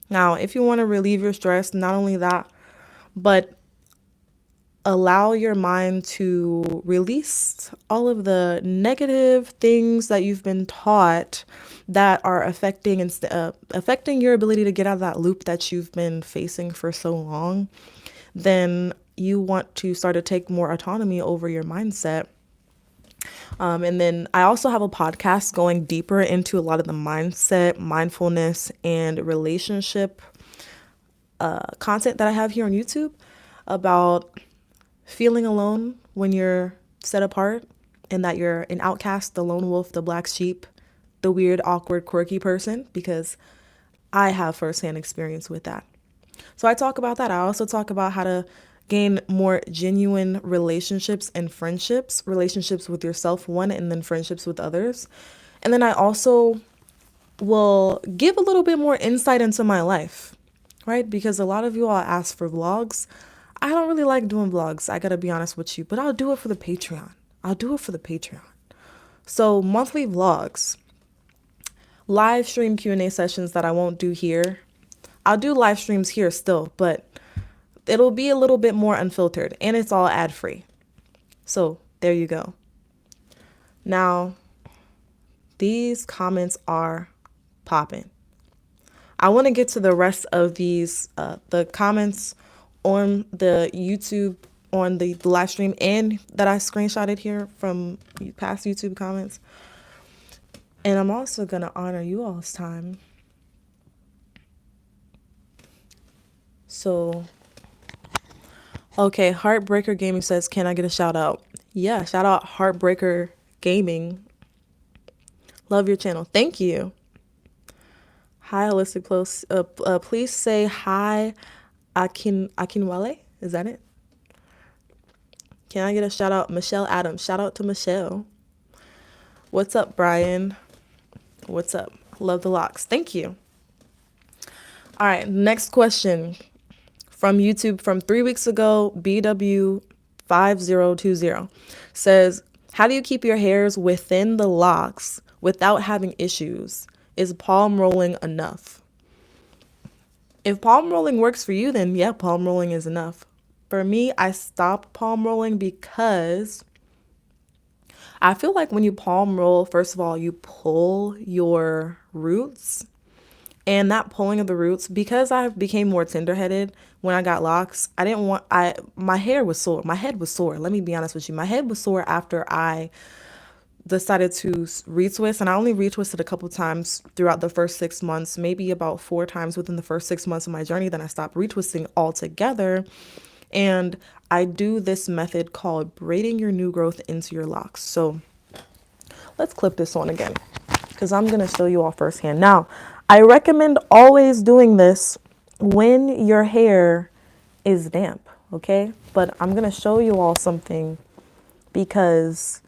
Now, if you want to relieve your stress, not only that, but allow your mind to release all of the negative things that you've been taught that are affecting your ability to get out of that loop that you've been facing for so long, then you want to start to take more autonomy over your mindset. And then I also have a podcast going deeper into a lot of the mindset, mindfulness, and relationship content that I have here on YouTube about feeling alone when you're set apart and that you're an outcast, the lone wolf, the black sheep, the weird, awkward, quirky person, because I have firsthand experience with that. So I talk about that. I also talk about how to gain more genuine relationships and friendships, relationships with yourself, one, and then friendships with others. And then I also will give a little bit more insight into my life, right? Because a lot of you all ask for vlogs. I don't really like doing vlogs, I gotta be honest with you, but I'll do it for the Patreon. So monthly vlogs, live stream Q&A sessions that I won't do here. I'll do live streams here still, but it'll be a little bit more unfiltered, and it's all ad free. So there you go. Now, these comments are popping. I want to get to the rest of these, the comments on the YouTube, on the live stream, and that I screenshotted here from past YouTube comments. And I'm also going to honor you all's time. So, okay, Heartbreaker Gaming says, can I get a shout out? Yeah, shout out Heartbreaker Gaming. Love your channel. Thank you. Hi, Holistic Close. Please say hi, Akinwale. Is that it? Can I get a shout out? Michelle Adams. Shout out to Michelle. What's up, Brian? What's up? Love the Locs. Thank you. All right, next question from YouTube from 3 weeks ago, BW5020 says, how do you keep your hairs within the locks without having issues? Is palm rolling enough? If palm rolling works for you, then yeah, palm rolling is enough. For me, I stopped palm rolling because I feel like when you palm roll, first of all, you pull your roots. And that pulling of the roots, because I became more tender-headed when I got locks, my hair was sore. My head was sore. Let me be honest with you. My head was sore after I decided to retwist, and I only retwisted a couple times throughout the first 6 months, maybe about 4 times within the first 6 months of my journey. Then I stopped retwisting altogether. And I do this method called braiding your new growth into your locks. So let's clip this on again because I'm going to show you all firsthand. Now, I recommend always doing this when your hair is damp, okay? But I'm going to show you all something because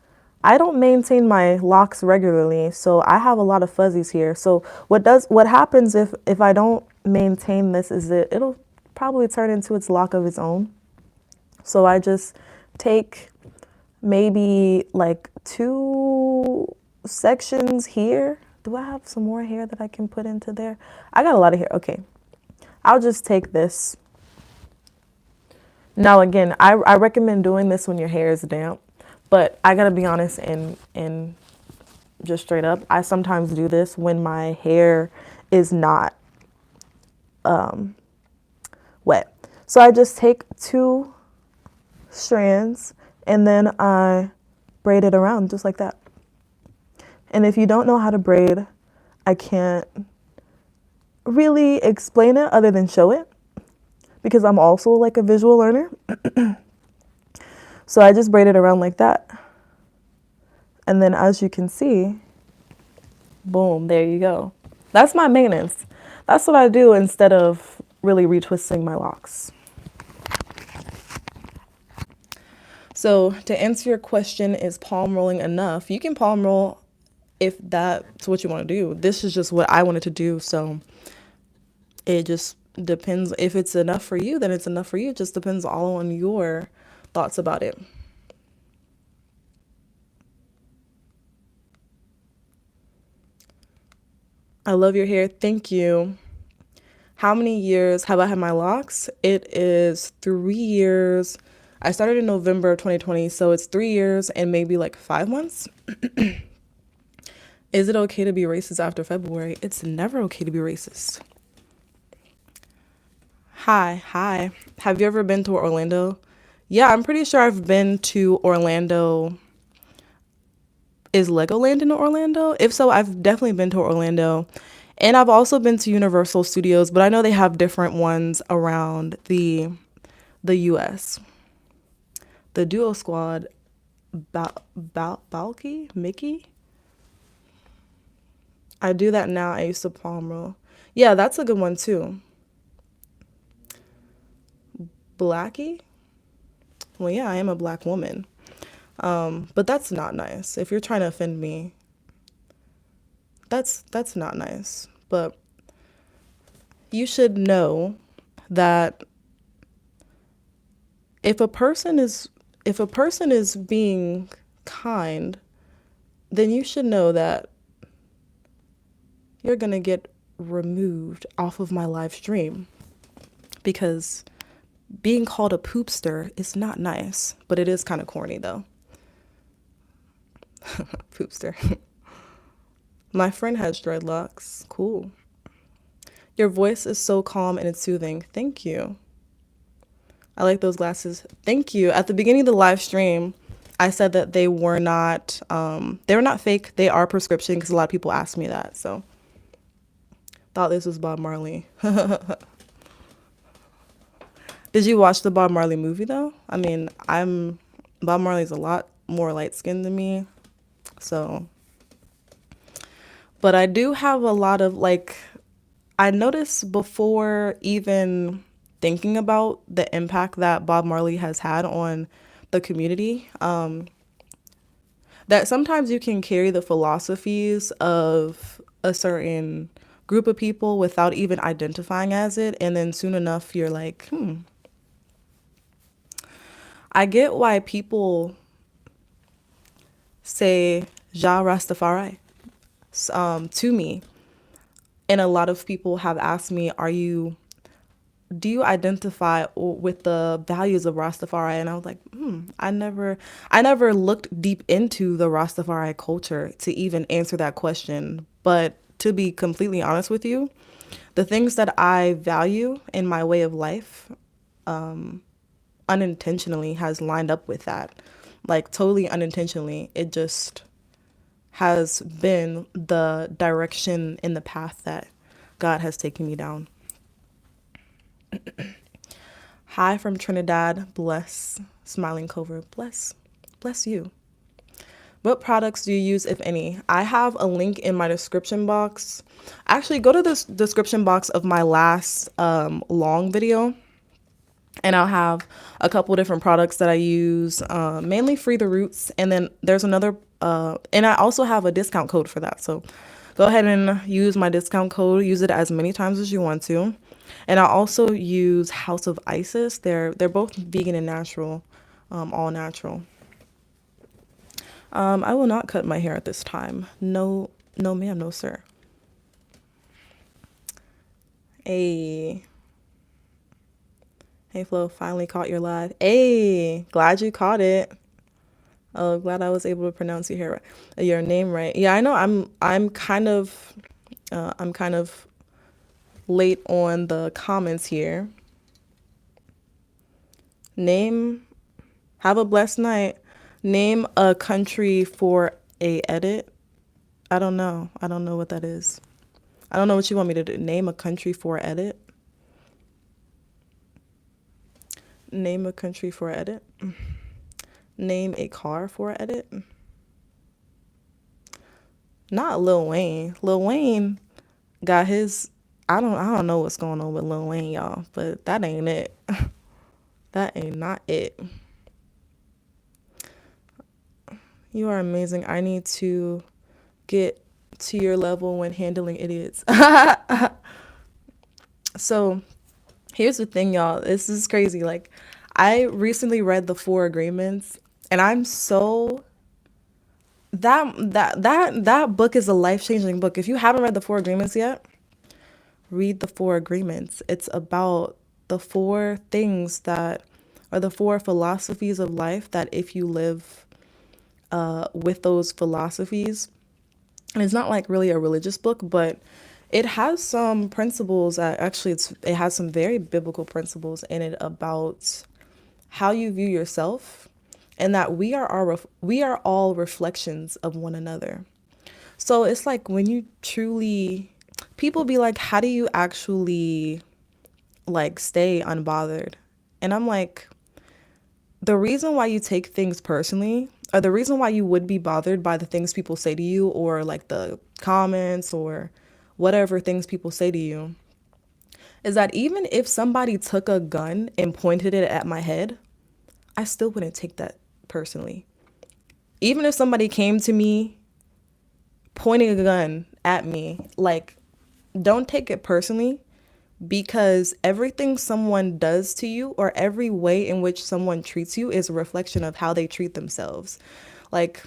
I don't maintain my locks regularly, so I have a lot of fuzzies here. So what happens if I don't maintain this is it'll probably turn into its lock of its own. So I just take maybe like 2 sections here. Do I have some more hair that I can put into there? I got a lot of hair. Okay. I'll just take this. Now, again, I recommend doing this when your hair is damp, but I gotta be honest and just straight up, I sometimes do this when my hair is not wet. So I just take 2 strands and then I braid it around just like that. And if you don't know how to braid, I can't really explain it other than show it because I'm also like a visual learner. So I just braid it around like that. And then as you can see, boom, there you go. That's my maintenance. That's what I do instead of really retwisting my locks. So to answer your question, is palm rolling enough? You can palm roll if that's what you want to do. This is just what I wanted to do. So it just depends. If it's enough for you, then it's enough for you. It just depends all on your thoughts about it. I love your hair. Thank you. How many years have I had my locks? It is 3 years. I started in November of 2020, so it's 3 years and maybe like 5 months. Is it okay to be racist after February? It's never okay to be racist. Hi. Have you ever been to Orlando? Yeah, I'm pretty sure I've been to Orlando. Is Legoland in Orlando? If so, I've definitely been to Orlando. And I've also been to Universal Studios, but I know they have different ones around the US. The Duo Squad, Balky? Mickey? I do that now. I used to palm roll. Yeah, that's a good one too. Blackie? Well, yeah, I am a black woman. But that's not nice. If you're trying to offend me, that's not nice. But you should know that if a person is being kind, then you should know that you're gonna get removed off of my live stream because being called a poopster is not nice, but it is kind of corny though. Poopster. My friend has dreadlocks. Cool. Your voice is so calm and it's soothing. Thank you. I like those glasses. Thank you. At the beginning of the live stream, I said that they were not fake. They are prescription because a lot of people ask me that. So thought this was Bob Marley. Did you watch the Bob Marley movie though? I mean, Bob Marley's a lot more light-skinned than me. So, but I do have a lot of I noticed before even thinking about the impact that Bob Marley has had on the community, that sometimes you can carry the philosophies of a certain group of people without even identifying as it. And then soon enough, you're like, I get why people say Ja Rastafari to me. And a lot of people have asked me, do you identify with the values of Rastafari? And I was like, I never looked deep into the Rastafari culture to even answer that question. But to be completely honest with you, the things that I value in my way of life, unintentionally has lined up with that. Like totally unintentionally. It just has been the direction in the path that God has taken me down. Hi from Trinidad. Bless. Smiling Cover. Bless. Bless you. What products do you use, if any? I have a link in my description box. Actually, go to the description box of my last long video, and I'll have a couple different products that I use, mainly Free the Roots. And then there's another, and I also have a discount code for that. So go ahead and use my discount code. Use it as many times as you want to. And I also use House of Isis. They're both vegan and natural, all natural. I will not cut my hair at this time. No, no, ma'am, no, sir. Hey, hey, Flo, finally caught your live. Hey, glad you caught it. Oh, glad I was able to pronounce your name right. Yeah, I know. I'm kind of late on the comments here. Name. Have a blessed night. Name a country for a edit. I don't know. I don't know what that is. I don't know what you want me to do. Name a country for edit. Name a country for edit. Name a car for edit. Not Lil Wayne. Lil Wayne got his. I don't know what's going on with Lil Wayne, y'all, but that ain't it. That ain't not it. You are amazing. I need to get to your level when handling idiots. So here's the thing, y'all. This is crazy. Like, I recently read the Four Agreements, and I'm so that book is a life-changing book. If you haven't read the Four Agreements yet, read the Four Agreements. It's about the four things that are the four philosophies of life that if you live with those philosophies, and it's not like really a religious book, but it has some principles that actually it has some very biblical principles in it about how you view yourself, and that we are all reflections of one another. So it's like when you truly, people be like, how do you actually like stay unbothered? And I'm like, the reason why you take things personally, or the reason why you would be bothered by the things people say to you, or like the comments or whatever things people say to you, is that even if somebody took a gun and pointed it at my head, I still wouldn't take that personally. Even if somebody came to me pointing a gun at me, like, don't take it personally, because everything someone does to you, or every way in which someone treats you, is a reflection of how they treat themselves. Like,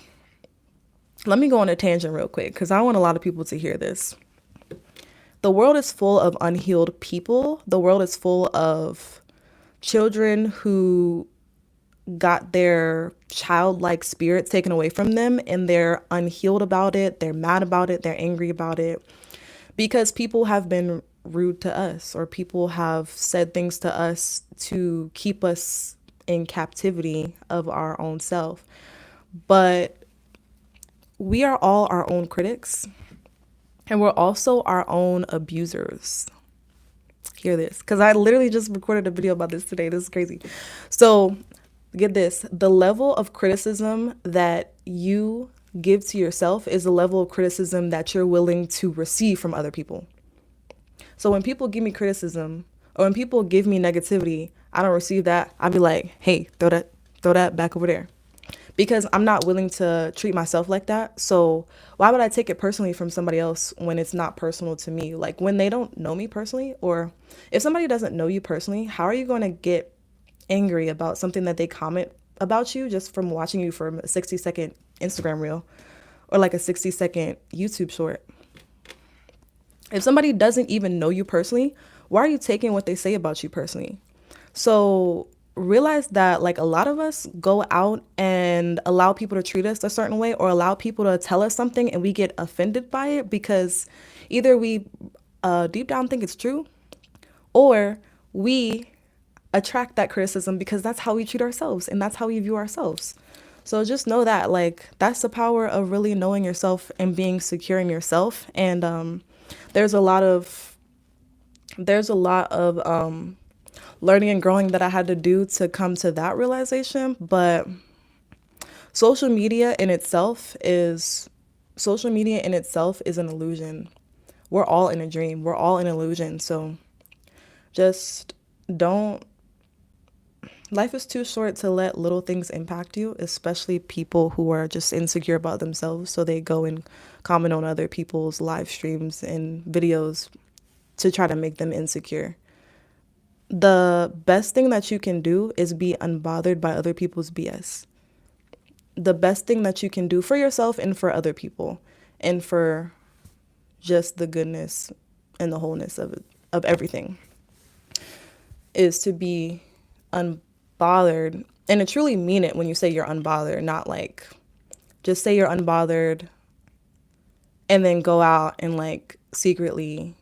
let me go on a tangent real quick, because I want a lot of people to hear this. The world is full of unhealed people. The world is full of children who got their childlike spirits taken away from them, and they're unhealed about it. They're mad about it. They're angry about it because people have been rude to us, or people have said things to us to keep us in captivity of our own self. But we are all our own critics, and we're also our own abusers. Hear this, because I literally just recorded a video about this today. This is crazy. So get this, the level of criticism that you give to yourself is the level of criticism that you're willing to receive from other people. So when people give me criticism, or when people give me negativity, I don't receive that. I'll be like, hey, throw that back over there. Because I'm not willing to treat myself like that. So why would I take it personally from somebody else when it's not personal to me? Like, when they don't know me personally, or if somebody doesn't know you personally, how are you going to get angry about something that they comment about you just from watching you for a 60-second Instagram reel, or like a 60-second YouTube short? If somebody doesn't even know you personally, why are you taking what they say about you personally? So realize that, like, a lot of us go out and allow people to treat us a certain way, or allow people to tell us something, and we get offended by it because either we deep down think it's true, or we attract that criticism because that's how we treat ourselves and that's how we view ourselves. So just know that, like, that's the power of really knowing yourself and being secure in yourself. And there's a lot of learning and growing that I had to do to come to that realization. But social media in itself is social media in itself is an illusion. We're all in a dream. We're all in illusion. So just don't life is too short to let little things impact you, especially people who are just insecure about themselves. So they go and comment on other people's live streams and videos to try to make them insecure. The best thing that you can do is be unbothered by other people's BS. The best thing that you can do for yourself and for other people and for just the goodness and the wholeness of everything is to be unbothered. And to truly mean it when you say you're unbothered, not like just say you're unbothered and then go out and like secretly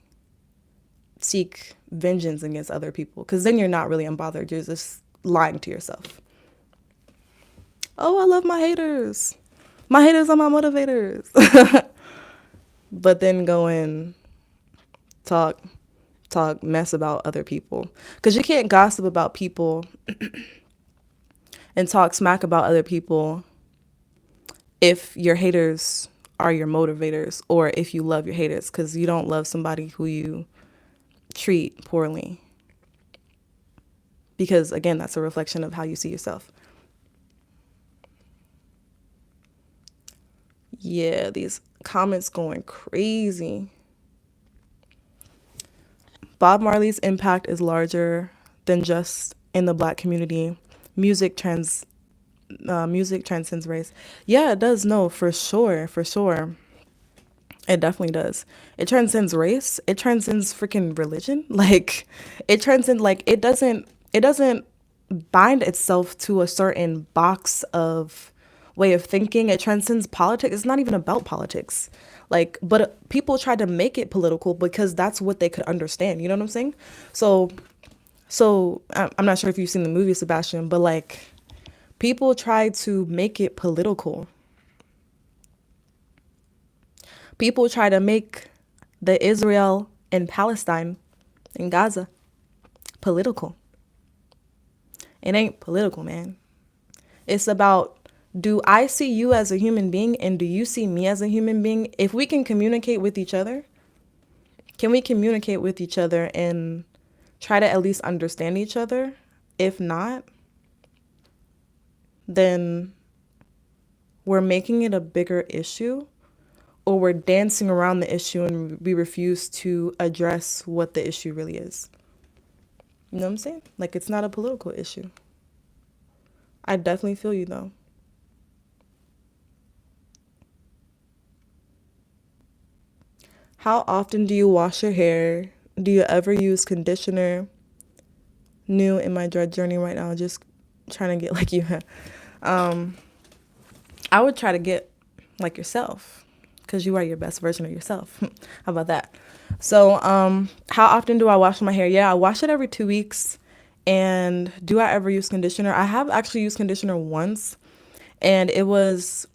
seek vengeance against other people, because then you're not really unbothered. You're just lying to yourself. Oh, I love my haters. My haters are my motivators. But then go and talk mess about other people, because you can't gossip about people and talk smack about other people if your haters are your motivators, or if you love your haters, because you don't love somebody who you treat poorly, because again, that's a reflection of how you see yourself. Yeah, these comments going crazy. Bob Marley's impact is larger than just in the Black community. Music transcends race. Yeah, it does. No, for sure, for sure. It definitely does. It transcends race. It transcends freaking religion. Like, it transcends, like, it doesn't bind itself to a certain box of way of thinking. It transcends politics. It's not even about politics. Like, but people try to make it political because that's what they could understand. You know what I'm saying? So I'm not sure if you've seen the movie Sebastian, but like, people try to make it political. People try to make the Israel and Palestine and Gaza political. It ain't political, man. It's about, do I see you as a human being and do you see me as a human being? If we can communicate with each other, can we communicate with each other and try to at least understand each other? If not, then we're making it a bigger issue, or we're dancing around the issue and we refuse to address what the issue really is. You know what I'm saying? Like, it's not a political issue. I definitely feel you though. How often do you wash your hair? Do you ever use conditioner? New in my dread journey right now, just trying to get like you. um, I would try to get like yourself, because you are your best version of yourself. How about that? So, how often do I wash my hair? Yeah, I wash it every 2 weeks. And do I ever use conditioner? I have actually used conditioner once, and it was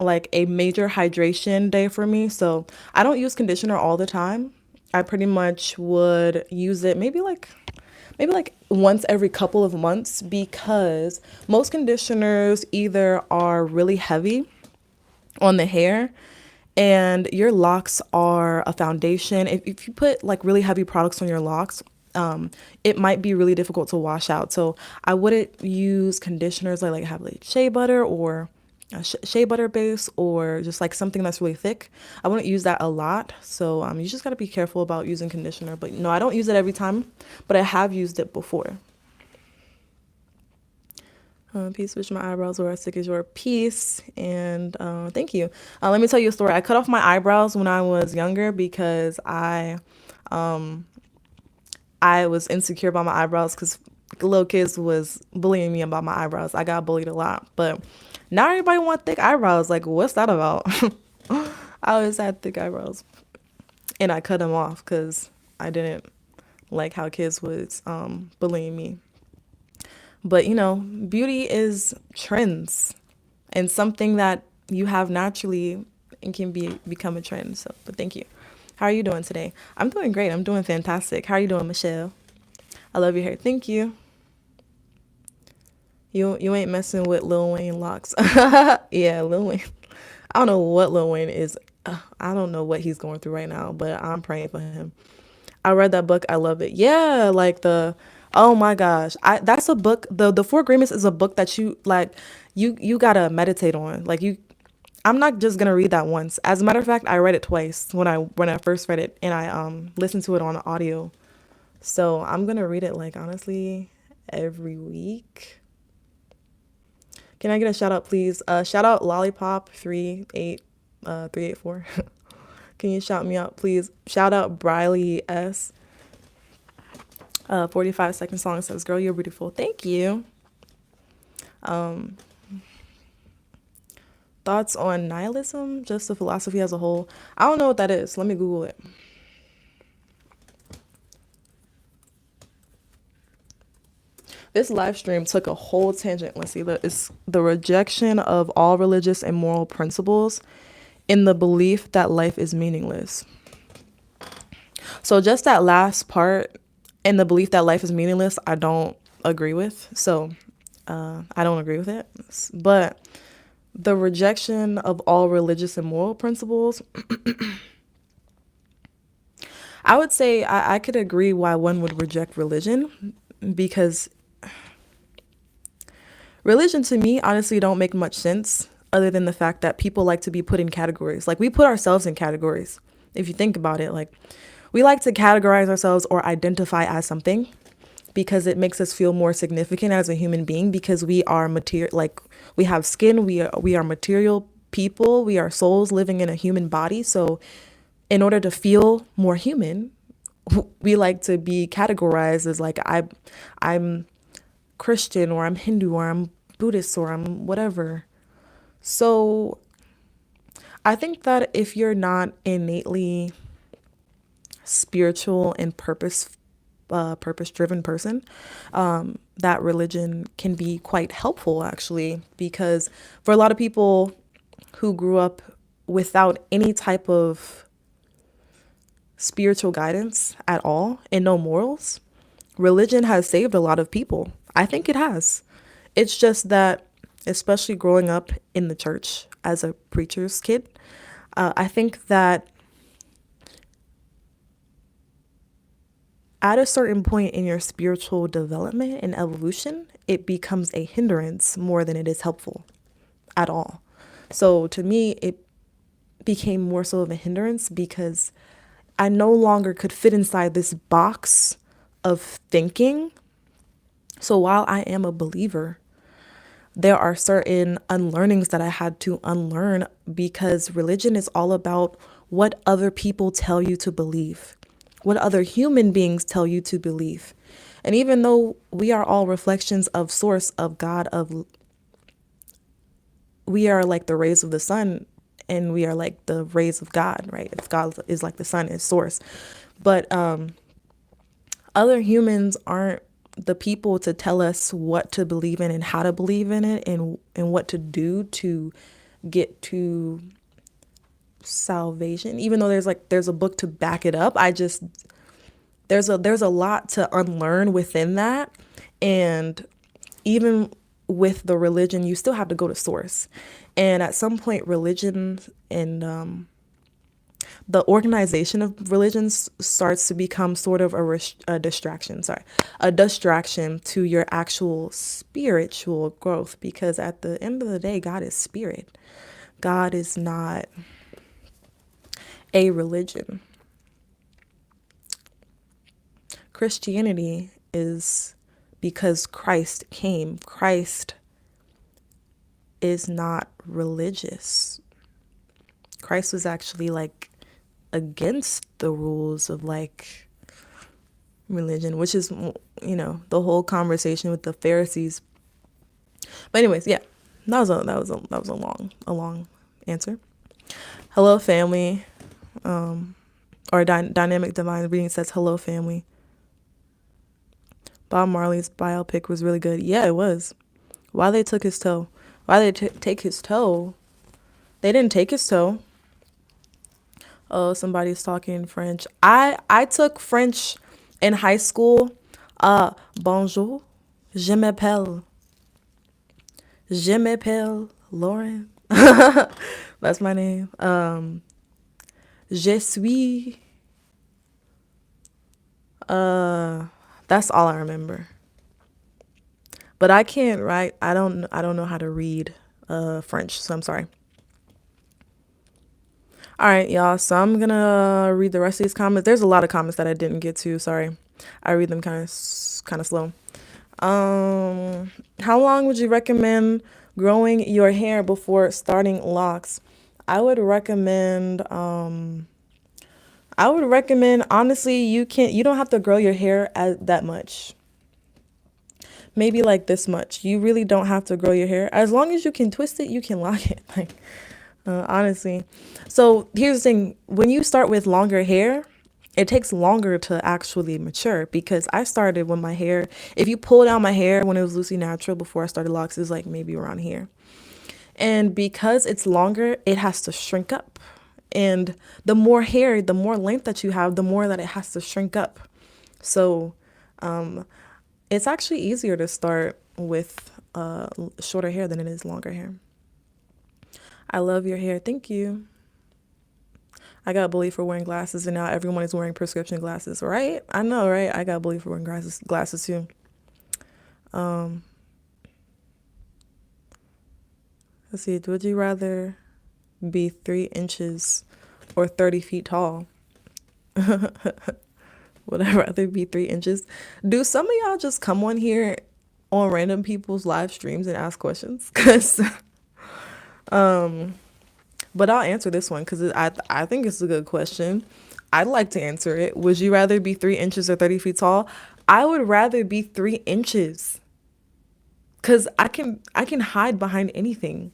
like a major hydration day for me. So I don't use conditioner all the time. I pretty much would use it maybe like once every couple of months, because most conditioners either are really heavy on the hair, and your locks are a foundation. If you put like really heavy products on your locks, it might be really difficult to wash out. So I wouldn't use conditioners like have like shea butter or a shea butter base, or just like something that's really thick. I wouldn't use that a lot. So you just got to be careful about using conditioner. But no, I don't use it every time, but I have used it before. Peace, wish my eyebrows were as thick as your piece. And thank you. Let me tell you a story. I cut off my eyebrows when I was younger because I was insecure about my eyebrows, because little kids was bullying me about my eyebrows. I got bullied a lot, but now everybody want thick eyebrows. Like, what's that about? I always had thick eyebrows, and I cut them off because I didn't like how kids was bullying me. But beauty is trends. and something that you have naturally and can become a trend. So, but thank you. How are you doing today? I'm doing great. I'm doing fantastic. How are you doing, Michelle? I love your hair. Thank you. You ain't messing with Lil Wayne locks. Yeah, Lil Wayne. I don't know what Lil Wayne is. I don't know what he's going through right now, but I'm praying for him. I read that book. I love it. Yeah, like the oh my gosh. That's a book. The Four Agreements is a book that you like you gotta meditate on. Like you I'm not just gonna read that once. As a matter of fact, I read it twice when I first read it and I listened to it on audio. So I'm gonna read it like honestly every week. Can I get a shout out, please? Shout out Lollipop 38384. Can you shout me out, please? Shout out Briley S. 45-second song says, "Girl, you're beautiful." Thank you. Thoughts on nihilism, just the philosophy as a whole. I don't know what that is. Let me Google it. This live stream took a whole tangent. Let's see. It's the rejection of all religious and moral principles in the belief that life is meaningless. So just that last part, in the belief that life is meaningless, I don't agree with. So I don't agree with it. But the rejection of all religious and moral principles, I would say I could agree why one would reject religion, because religion to me honestly don't make much sense other than the fact that people like to be put in categories. Like we put ourselves in categories. If you think about it, like we like to categorize ourselves or identify as something because it makes us feel more significant as a human being, because we are material, like we have skin, we are material people, we are souls living in a human body. So in order to feel more human, we like to be categorized as like I'm Christian, or I'm Hindu, or I'm Buddhist, or I'm whatever. So I think that if you're not innately spiritual and purpose driven person, that religion can be quite helpful actually, because for a lot of people who grew up without any type of spiritual guidance at all and no morals, religion has saved a lot of people. I think it has. It's just that, especially growing up in the church as a preacher's kid, I think that at a certain point in your spiritual development and evolution, it becomes a hindrance more than it is helpful at all. So to me, it became more so of a hindrance because I no longer could fit inside this box of thinking. So while I am a believer, there are certain unlearnings that I had to unlearn, because religion is all about what other people tell you to believe, what other human beings tell you to believe. And even though we are all reflections of source, of God, we are like the rays of the sun, and we are like the rays of God, right? If God is like the sun, is source. But other humans aren't the people to tell us what to believe in and how to believe in it, and what to do to get to salvation. Even though there's a book to back it up, there's a lot to unlearn within that. And even with the religion, you still have to go to source. And at some point, religion and the organization of religions starts to become sort of a distraction. Sorry, a distraction to your actual spiritual growth. Because at the end of the day, God is spirit. God is not a religion. Christianity is because Christ came. Christ is not religious. Christ was actually like against the rules of like religion, which is, the whole conversation with the Pharisees. But anyways, yeah, that was a long answer. Hello, family. Or Dynamic Divine Reading says hello, family. Bob Marley's biopic was really good. Yeah, it was. Why they took his toe? Why they take his toe? They didn't take his toe. Oh, somebody's talking French. I took French in high school. Bonjour. Je m'appelle Lauren. That's my name. Je suis. That's all I remember. But I can't write. I don't know how to read French, so I'm sorry. All right, y'all. So I'm gonna read the rest of these comments. There's a lot of comments that I didn't get to. Sorry, I read them kind of slow. How long would you recommend growing your hair before starting locks? I would recommend. Honestly, you don't have to grow your hair that much. Maybe like this much. You really don't have to grow your hair. As long as you can twist it, you can lock it. Like honestly. So here's the thing. When you start with longer hair, it takes longer to actually mature because I started when my hair, if you pull down my hair when it was loosely natural before I started locks, is like maybe around here. And because it's longer, it has to shrink up. And the more hair, the more length that you have, the more that it has to shrink up. So it's actually easier to start with shorter hair than it is longer hair. I love your hair. Thank you. I got bullied for wearing glasses, and now everyone is wearing prescription glasses, right? I know, right? I got bullied for wearing glasses too. Let's see. Would you rather be 3 inches or 30 feet tall? Would I rather be 3 inches? Do some of y'all just come on here on random people's live streams and ask questions? Cause but I'll answer this one because I think it's a good question. I'd like to answer it. Would you rather be 3 inches or 30 feet tall? I would rather be 3 inches because I can hide behind anything.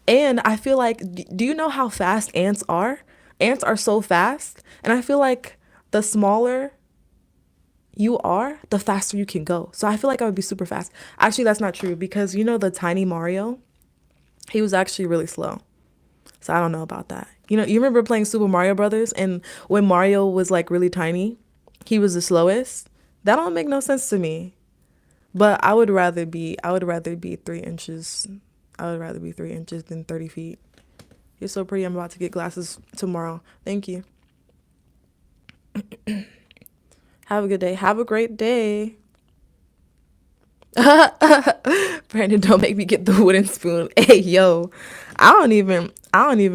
And I feel like, do you know how fast ants are? Ants are so fast. And I feel like the smaller you are, the faster you can go. So I feel like I would be super fast. Actually, that's not true because you know the tiny Mario? He was actually really slow. So I don't know about that. You know, you remember playing Super Mario Brothers and when Mario was like really tiny, he was the slowest? That don't make no sense to me. But I would rather be 3 inches. I would rather be 3 inches than 30 feet. You're so pretty. I'm about to get glasses tomorrow. Thank you. Have a good day. Have a great day. Brandon, don't make me get the wooden spoon. Hey, yo. I don't even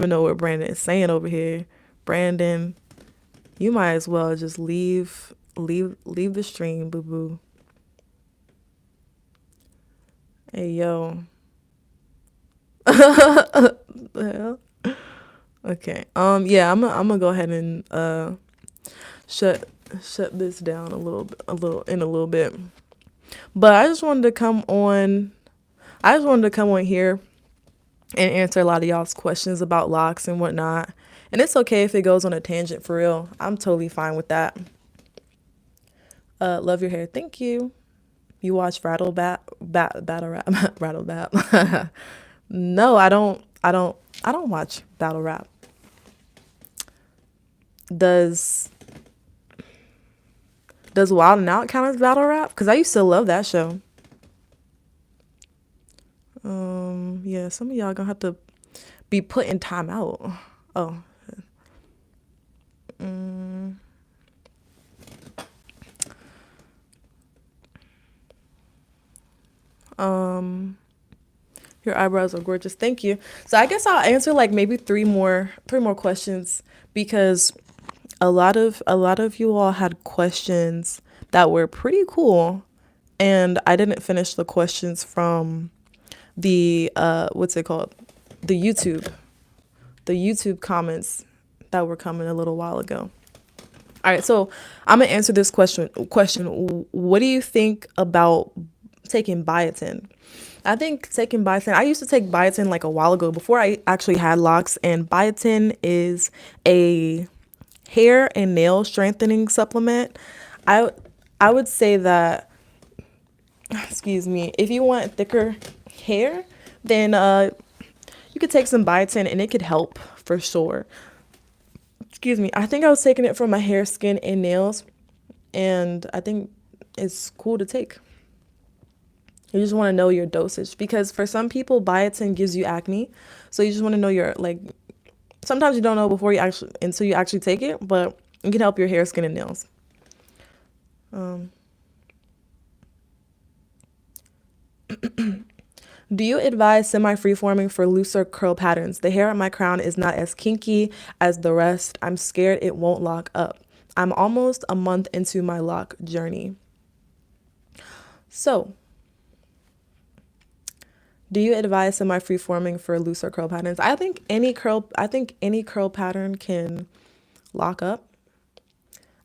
know what Brandon is saying over here. Brandon, you might as well just leave the stream, boo-boo. Hey, yo. The hell? Okay. Yeah, I'm gonna go ahead and shut this down a little bit. But I just wanted to come on here and answer a lot of y'all's questions about locks and whatnot. And it's okay if it goes on a tangent for real. I'm totally fine with that. Love your hair. Thank you. You watch Battle Rap? Rattle Rap. No, I don't watch Battle Rap. Does Wild 'N Out count as Battle Rap? Because I used to love that show. Yeah, some of y'all gonna have to be put in timeout. Oh. Your eyebrows are gorgeous. Thank you. So I guess I'll answer like maybe three more questions because a lot of you all had questions that were pretty cool, and I didn't finish the questions from the what's it called? The YouTube comments that were coming a little while ago. All right, so I'm gonna answer this question. What do you think about taking biotin? I think taking biotin, I used to take biotin like a while ago before I actually had locks, and biotin is a hair and nail strengthening supplement. I would say that, excuse me, if you want thicker hair, then you could take some biotin and it could help for sure. Excuse me. I think I was taking it for my hair, skin, and nails, and I think it's cool to take. You just want to know your dosage because for some people, biotin gives you acne, so you just want to know your like. Sometimes you don't know before you actually until you actually take it, but it can help your hair, skin, and nails. Do you advise semi-freeforming for looser curl patterns? The hair on my crown is not as kinky as the rest. I'm scared it won't lock up. I'm almost a month into my lock journey. So, do you advise semi-freeforming for looser curl patterns? I think any curl pattern can lock up.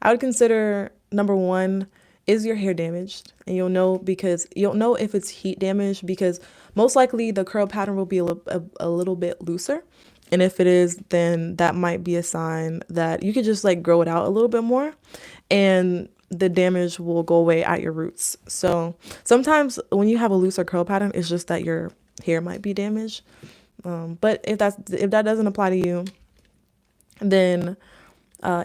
I would consider number one, is your hair damaged? And you'll know if it's heat damage because most likely the curl pattern will be a little bit looser. And if it is, then that might be a sign that you could just like grow it out a little bit more and the damage will go away at your roots. So sometimes when you have a looser curl pattern, it's just that your hair might be damaged. But if that doesn't apply to you, then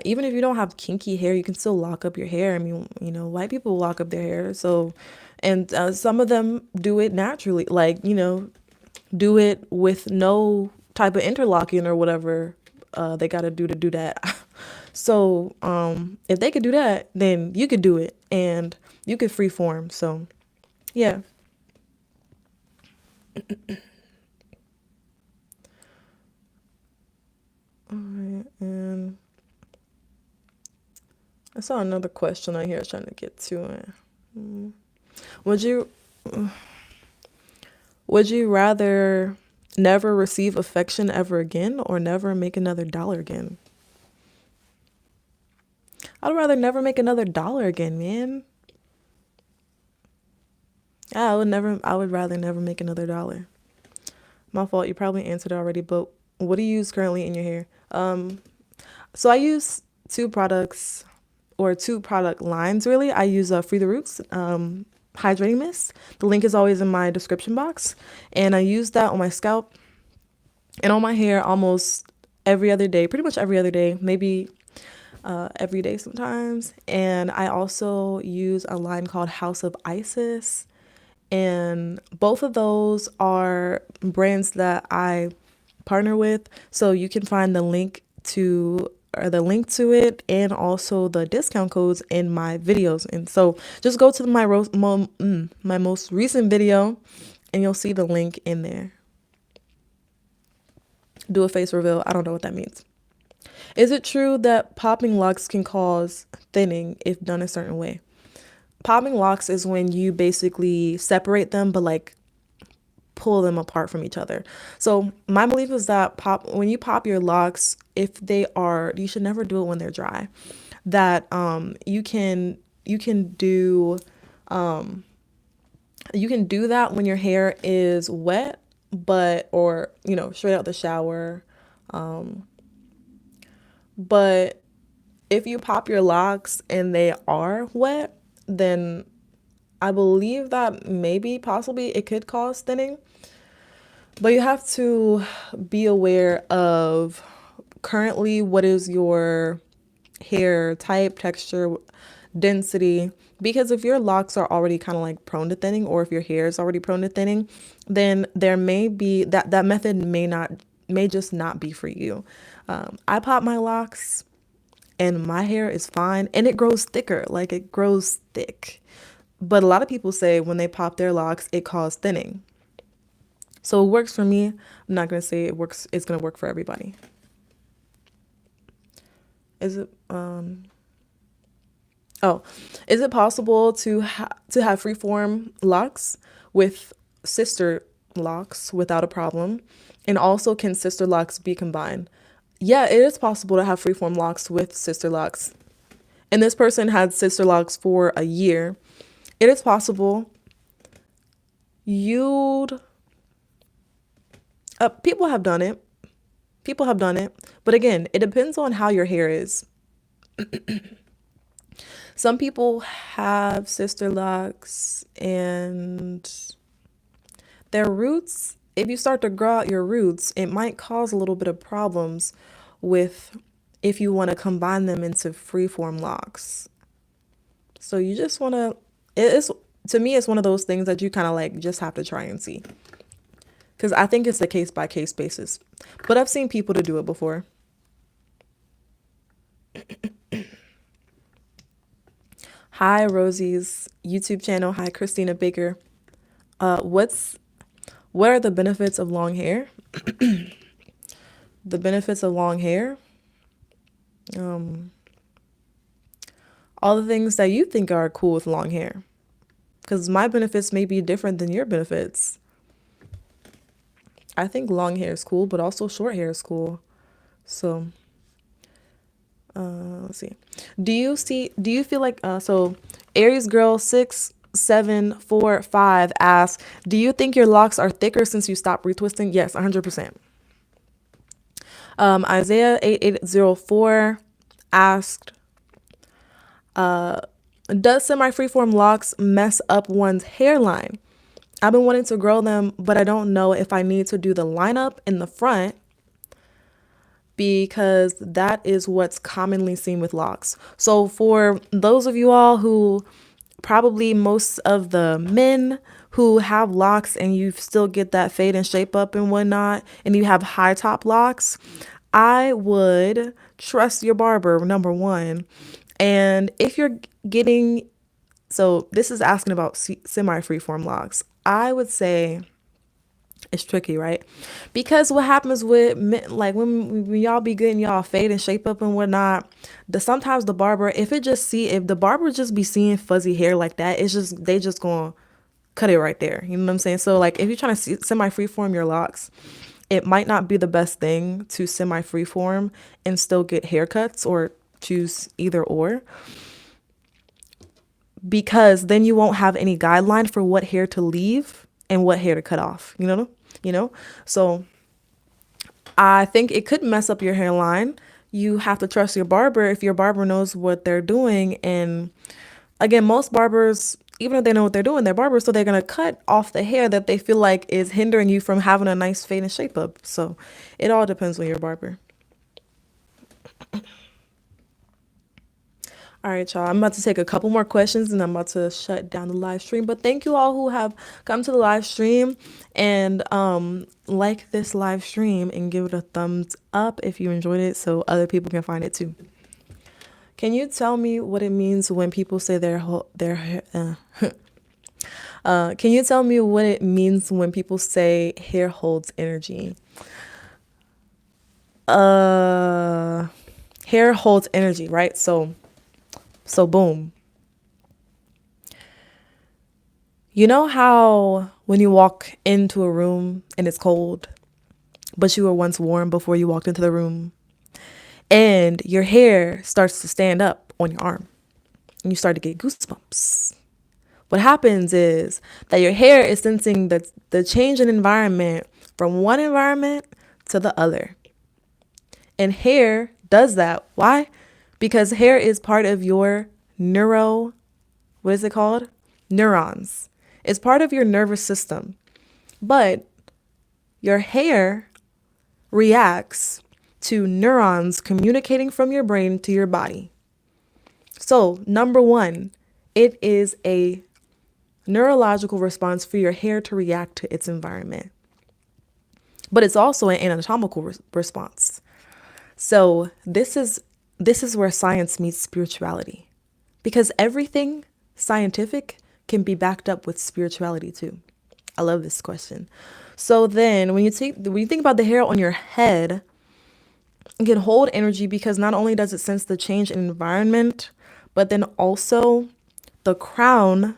even if you don't have kinky hair, you can still lock up your hair. I mean, white people lock up their hair. So, and some of them do it naturally, like, do it with no type of interlocking or whatever they got to do that. So, if they could do that, then you could do it and you could freeform. So, yeah. All right, and I saw another question on here. I was trying to get to it. Would you would you rather never receive affection ever again or never make another dollar again? I'd rather never make another dollar again, man. Yeah, I would rather never make another dollar. My fault, you probably answered it already, but what do you use currently in your hair? So I use two products or two product lines really. I use Free the Roots hydrating mist. The link is always in my description box, and I use that on my scalp and on my hair almost every other day, pretty much every other day, maybe every day sometimes. And I also use a line called House of Isis, and both of those are brands that I partner with, so you can find the link to it and also the discount codes in my videos. And so just go to my most recent video and you'll see the link in there. Do a face reveal. I don't know what that means. Is it true that popping locks can cause thinning if done a certain way? Popping locks is when you basically separate them but like pull them apart from each other. So my belief is that when you pop your locks, you should never do it when they're dry. That you can do that when your hair is wet, or straight out the shower. But if you pop your locks and they are wet, then I believe that maybe possibly it could cause thinning. But you have to be aware of currently what is your hair type, texture, density. Because if your locks are already kind of like prone to thinning, or if your hair is already prone to thinning, then there may be that method may just not be for you. I pop my locks and my hair is fine and it grows thicker, like it grows thick. But a lot of people say when they pop their locks, it causes thinning. So it works for me. I'm not going to say it works. It's going to work for everybody. Is it possible to have freeform locks with sister locks without a problem? And also, can sister locks be combined? Yeah, it is possible to have freeform locks with sister locks. And this person had sister locks for a year. It is possible. People have done it. But again, it depends on how your hair is. Some people have sister locks and their roots if you start to grow out your roots, it might cause a little bit of problems with if you want to combine them into freeform locks. So you just want to, it's, to me, it's one of those things that you kind of like just have to try and see. Because I think it's a case by case basis. But I've seen people to do it before. Hi, Rosie's YouTube channel. Hi, Christina Baker. What are the benefits of long hair? The benefits of long hair? Um, all the things that you think are cool with long hair. Because my benefits may be different than your benefits. I think long hair is cool, but also short hair is cool. So, let's see. Do you feel like, so Aries Girl 6745 asks, do you think your locks are thicker since you stopped retwisting? Yes, 100%. Isaiah 8804 asked, does semi-freeform locks mess up one's hairline? I've been wanting to grow them, but I don't know if I need to do the lineup in the front because that is what's commonly seen with locks. So for those of you all who, probably most of the men who have locks and you still get that fade and shape up and whatnot, and you have high top locks, I would trust your barber, number one. And if you're getting, so this is asking about semi-freeform locks, I would say it's tricky, right? Because what happens with men, like when y'all be getting y'all fade and shape up and whatnot, sometimes the barber, if the barber just be seeing fuzzy hair like that, they just gonna cut it right there. You know what I'm saying? So like if you're trying to semi-freeform your locks, it might not be the best thing to semi-freeform and still get haircuts or choose either or, because then you won't have any guideline for what hair to leave and what hair to cut off, you know? So I think it could mess up your hairline. You have to trust your barber if your barber knows what they're doing. And again, most barbers, even if they know what they're doing, they're barbers, so they're going to cut off the hair that they feel like is hindering you from having a nice fade and shape up. So it all depends on your barber. All right, y'all. I'm about to take a couple more questions and I'm about to shut down the live stream. But thank you all who have come to the live stream and like this live stream and give it a thumbs up if you enjoyed it so other people can find it too. Can you tell me what it means when people say can you tell me what it means when people say hair holds energy? Hair holds energy, right? So boom. You know how when you walk into a room and it's cold, but you were once warm before you walked into the room, and your hair starts to stand up on your arm and you start to get goosebumps. What happens is that your hair is sensing the change in environment from one environment to the other. And hair does that. Why? Because hair is part of your what is it called? Neurons. It's part of your nervous system. But your hair reacts to neurons communicating from your brain to your body. So, number one, it is a neurological response for your hair to react to its environment. But it's also an anatomical response. So, this is where science meets spirituality, because everything scientific can be backed up with spirituality too. I love this question. So then when you think about the hair on your head, it can hold energy because not only does it sense the change in environment, but then also the crown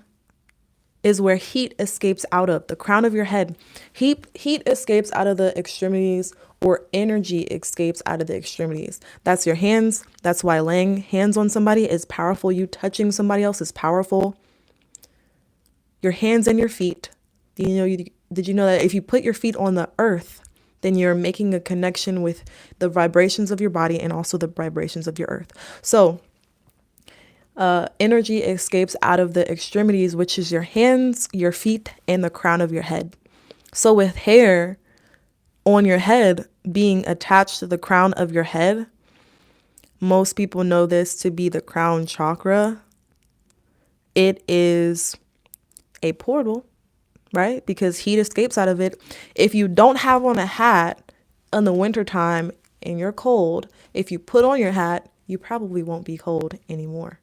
is where heat escapes out of. The crown of your head. Heat escapes out of the extremities, or energy escapes out of the extremities. That's your hands. That's why laying hands on somebody is powerful. You touching somebody else is powerful. Your hands and your feet. Did you know that if you put your feet on the earth, then you're making a connection with the vibrations of your body and also the vibrations of your earth. So energy escapes out of the extremities, which is your hands, your feet, and the crown of your head. So with hair on your head being attached to the crown of your head, most people know this to be the crown chakra. It is a portal, right? Because heat escapes out of it. If you don't have on a hat in the wintertime and you're cold, if you put on your hat, you probably won't be cold anymore.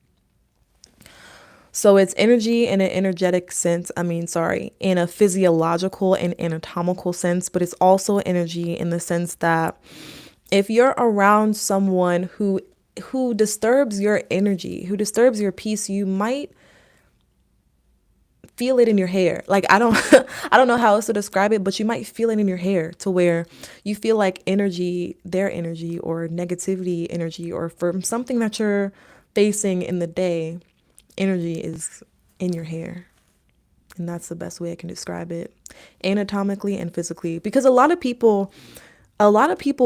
So it's energy in an energetic sense. In a physiological and anatomical sense, but it's also energy in the sense that if you're around someone who disturbs your energy, who disturbs your peace, you might feel it in your hair. Like I don't I don't know how else to describe it, but you might feel it in your hair to where you feel like energy, their energy or negativity energy or from something that you're facing in the day, energy is in your hair. And that's the best way I can describe it, anatomically and physically, because a lot of people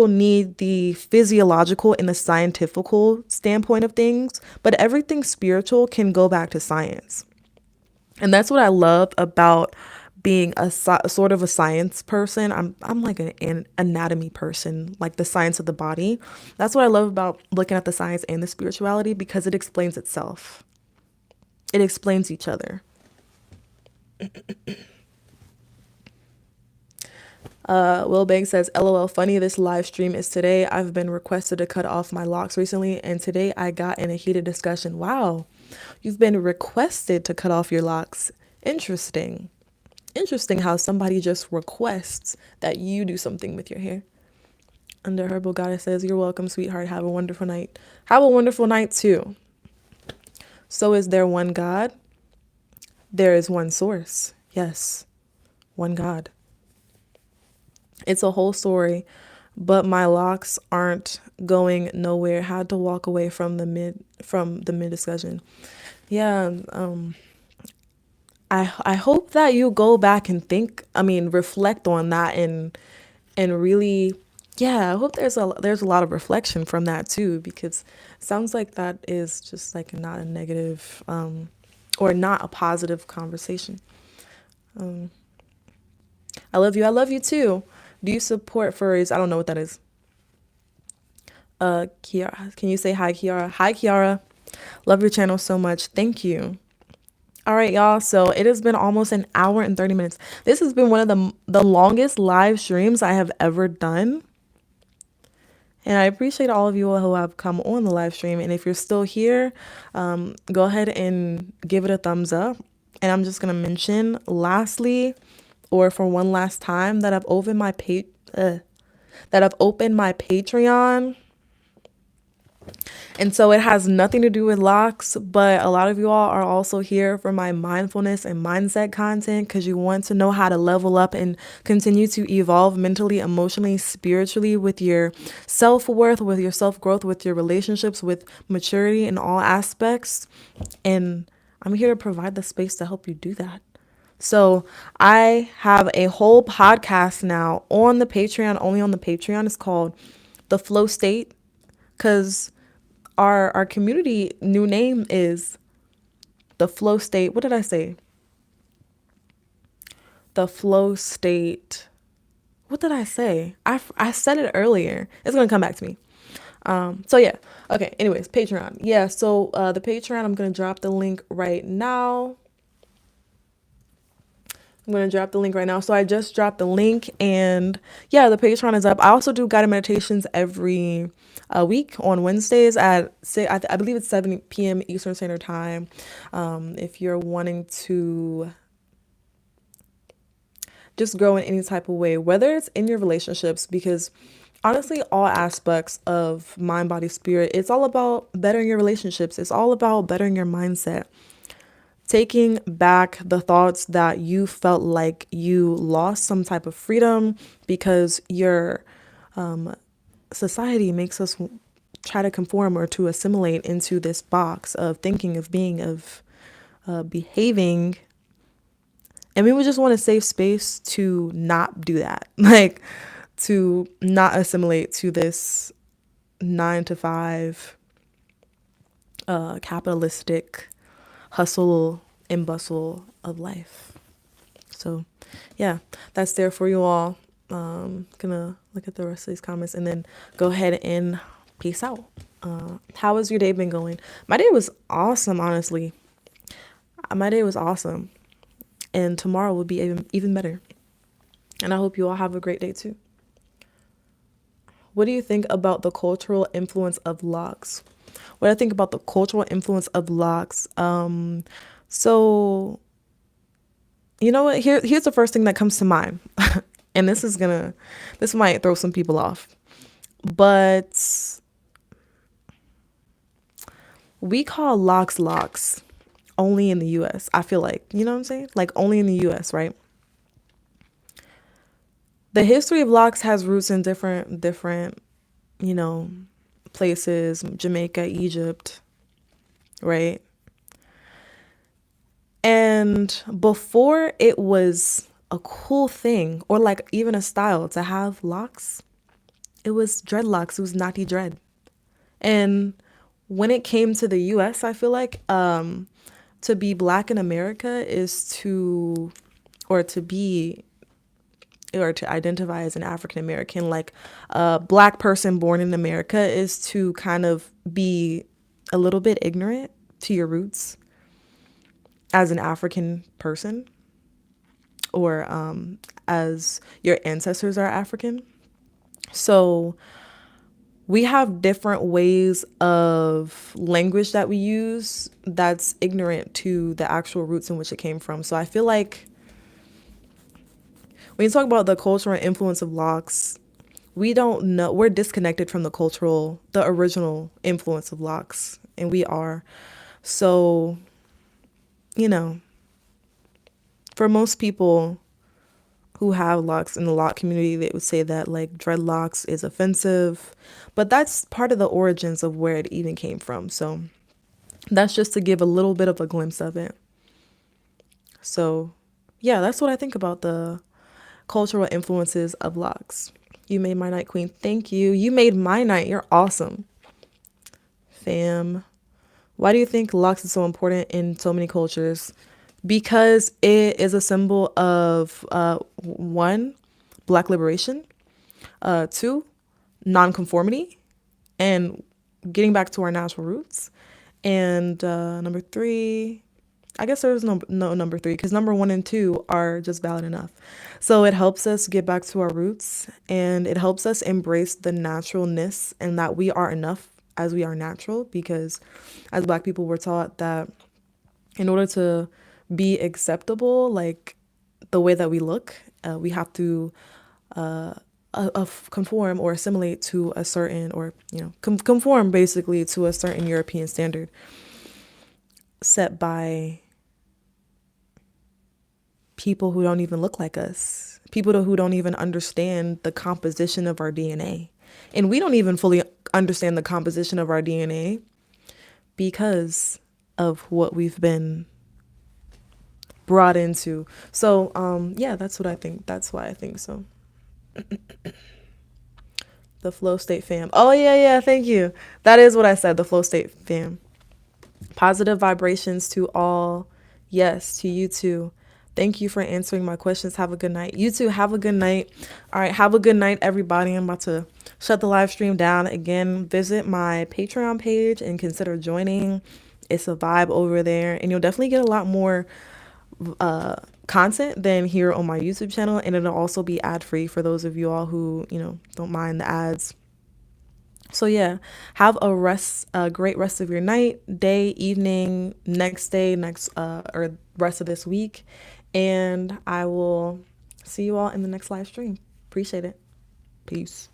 need the physiological and the scientifical standpoint of things, but everything spiritual can go back to science. And that's what I love about being sort of a science person. I'm like an anatomy person, like the science of the body. That's what I love about looking at the science and the spirituality, because it explains itself. It explains each other. Will Banks says, LOL, funny, this live stream is today. I've been requested to cut off my locks recently, and today I got in a heated discussion. Wow, you've been requested to cut off your locks. Interesting. Interesting how somebody just requests that you do something with your hair. Under Herbal Goddess says, you're welcome, sweetheart. Have a wonderful night. Have a wonderful night, too. So is there one God? There is one source. Yes, one God. It's a whole story, but my locks aren't going nowhere. Had to walk away from the mid discussion. Yeah, I hope that you go back and reflect on that and really, yeah, I hope there's a lot of reflection from that too, because it sounds like that is just like not a negative or not a positive conversation. I love you. I love you too. Do you support furries? I don't know what that is. Kiara, can you say hi, Kiara? Hi, Kiara. Love your channel so much. Thank you. All right, y'all. So it has been almost an hour and 30 minutes. This has been one of the longest live streams I have ever done. And I appreciate all of you who have come on the live stream. And if you're still here, go ahead and give it a thumbs up. And I'm just going to mention lastly, or for one last time, that I've opened my Patreon. And so it has nothing to do with locks, but a lot of you all are also here for my mindfulness and mindset content because you want to know how to level up and continue to evolve mentally, emotionally, spiritually with your self-worth, with your self-growth, with your relationships, with maturity in all aspects. And I'm here to provide the space to help you do that. So I have a whole podcast now on the Patreon, only on the Patreon. It's called The Flow State, because our community new name is The Flow State. What did I say? The Flow State. What did I say? I said it earlier. It's going to come back to me. So yeah. Okay. Anyways, Patreon. Yeah. So the Patreon, I'm going to drop the link right now. So I just dropped the link, and yeah, the Patreon is up. I also do guided meditations every week on Wednesdays at I believe it's 7 p.m. Eastern Standard Time. If you're wanting to just grow in any type of way, whether it's in your relationships, because honestly, all aspects of mind, body, spirit, it's all about bettering your relationships. It's all about bettering your mindset. Taking back the thoughts that you felt like you lost some type of freedom because your society makes us try to conform or to assimilate into this box of thinking, of being, of behaving. And we would just want a safe space to not do that, like to not assimilate to this 9 to 5 capitalistic hustle and bustle of life. So yeah, that's there for you all. Gonna look at the rest of these comments and then go ahead and peace out. How has your day been going? My day was awesome, honestly. My day was awesome, and tomorrow will be even better. And I hope you all have a great day too. What do you think about the cultural influence of Locs? What I think about the cultural influence of Locs. So you know what? Here's the first thing that comes to mind, and this might throw some people off, but we call Locs only in the U.S. I feel like, you know what I'm saying? Like only in the U.S., right? The history of Locs has roots in different, you know, places, Jamaica, Egypt, right? And before it was a cool thing or like even a style to have locks, it was dreadlocks. It was naughty dread. And when it came to the US, I feel like to be black in America is to, or to be, or to identify as an African American, like a black person born in America is to kind of be a little bit ignorant to your roots as an African person, or as your ancestors are African. So we have different ways of language that we use that's ignorant to the actual roots in which it came from. So I feel like when you talk about the cultural influence of locks, we don't know, we're disconnected from the original influence of locks, and we are. So, you know, for most people who have locks in the lock community, they would say that like dreadlocks is offensive, but that's part of the origins of where it even came from. So that's just to give a little bit of a glimpse of it. So yeah, that's what I think about the cultural influences of locks. You made my night, queen. Thank you. You made my night. You're awesome. Fam. Why do you think locks is so important in so many cultures? Because it is a symbol of one, black liberation, two, nonconformity, and getting back to our natural roots. And number three, I guess there's no number three, because number one and two are just valid enough. So it helps us get back to our roots, and it helps us embrace the naturalness and that we are enough as we are natural, because as black people we're taught that in order to be acceptable, like the way that we look, we have to conform or assimilate to a certain, or conform basically to a certain European standard set by people who don't even look like us, people who don't even understand the composition of our DNA. And we don't even fully understand the composition of our DNA because of what we've been brought into. So yeah, that's what I think. That's why I think so. The flow state fam. Oh yeah, thank you. That is what I said, the flow state fam. Positive vibrations to all. Yes, to you too. Thank you for answering my questions. Have a good night. You too, have a good night. All right, have a good night, everybody. I'm about to shut the live stream down. Again, visit my Patreon page and consider joining. It's a vibe over there, and you'll definitely get a lot more content than here on my YouTube channel, and it'll also be ad-free for those of you all who, don't mind the ads. So yeah, have a great rest of your night, day, evening, next day, or rest of this week. And I will see you all in the next live stream. Appreciate it. Peace.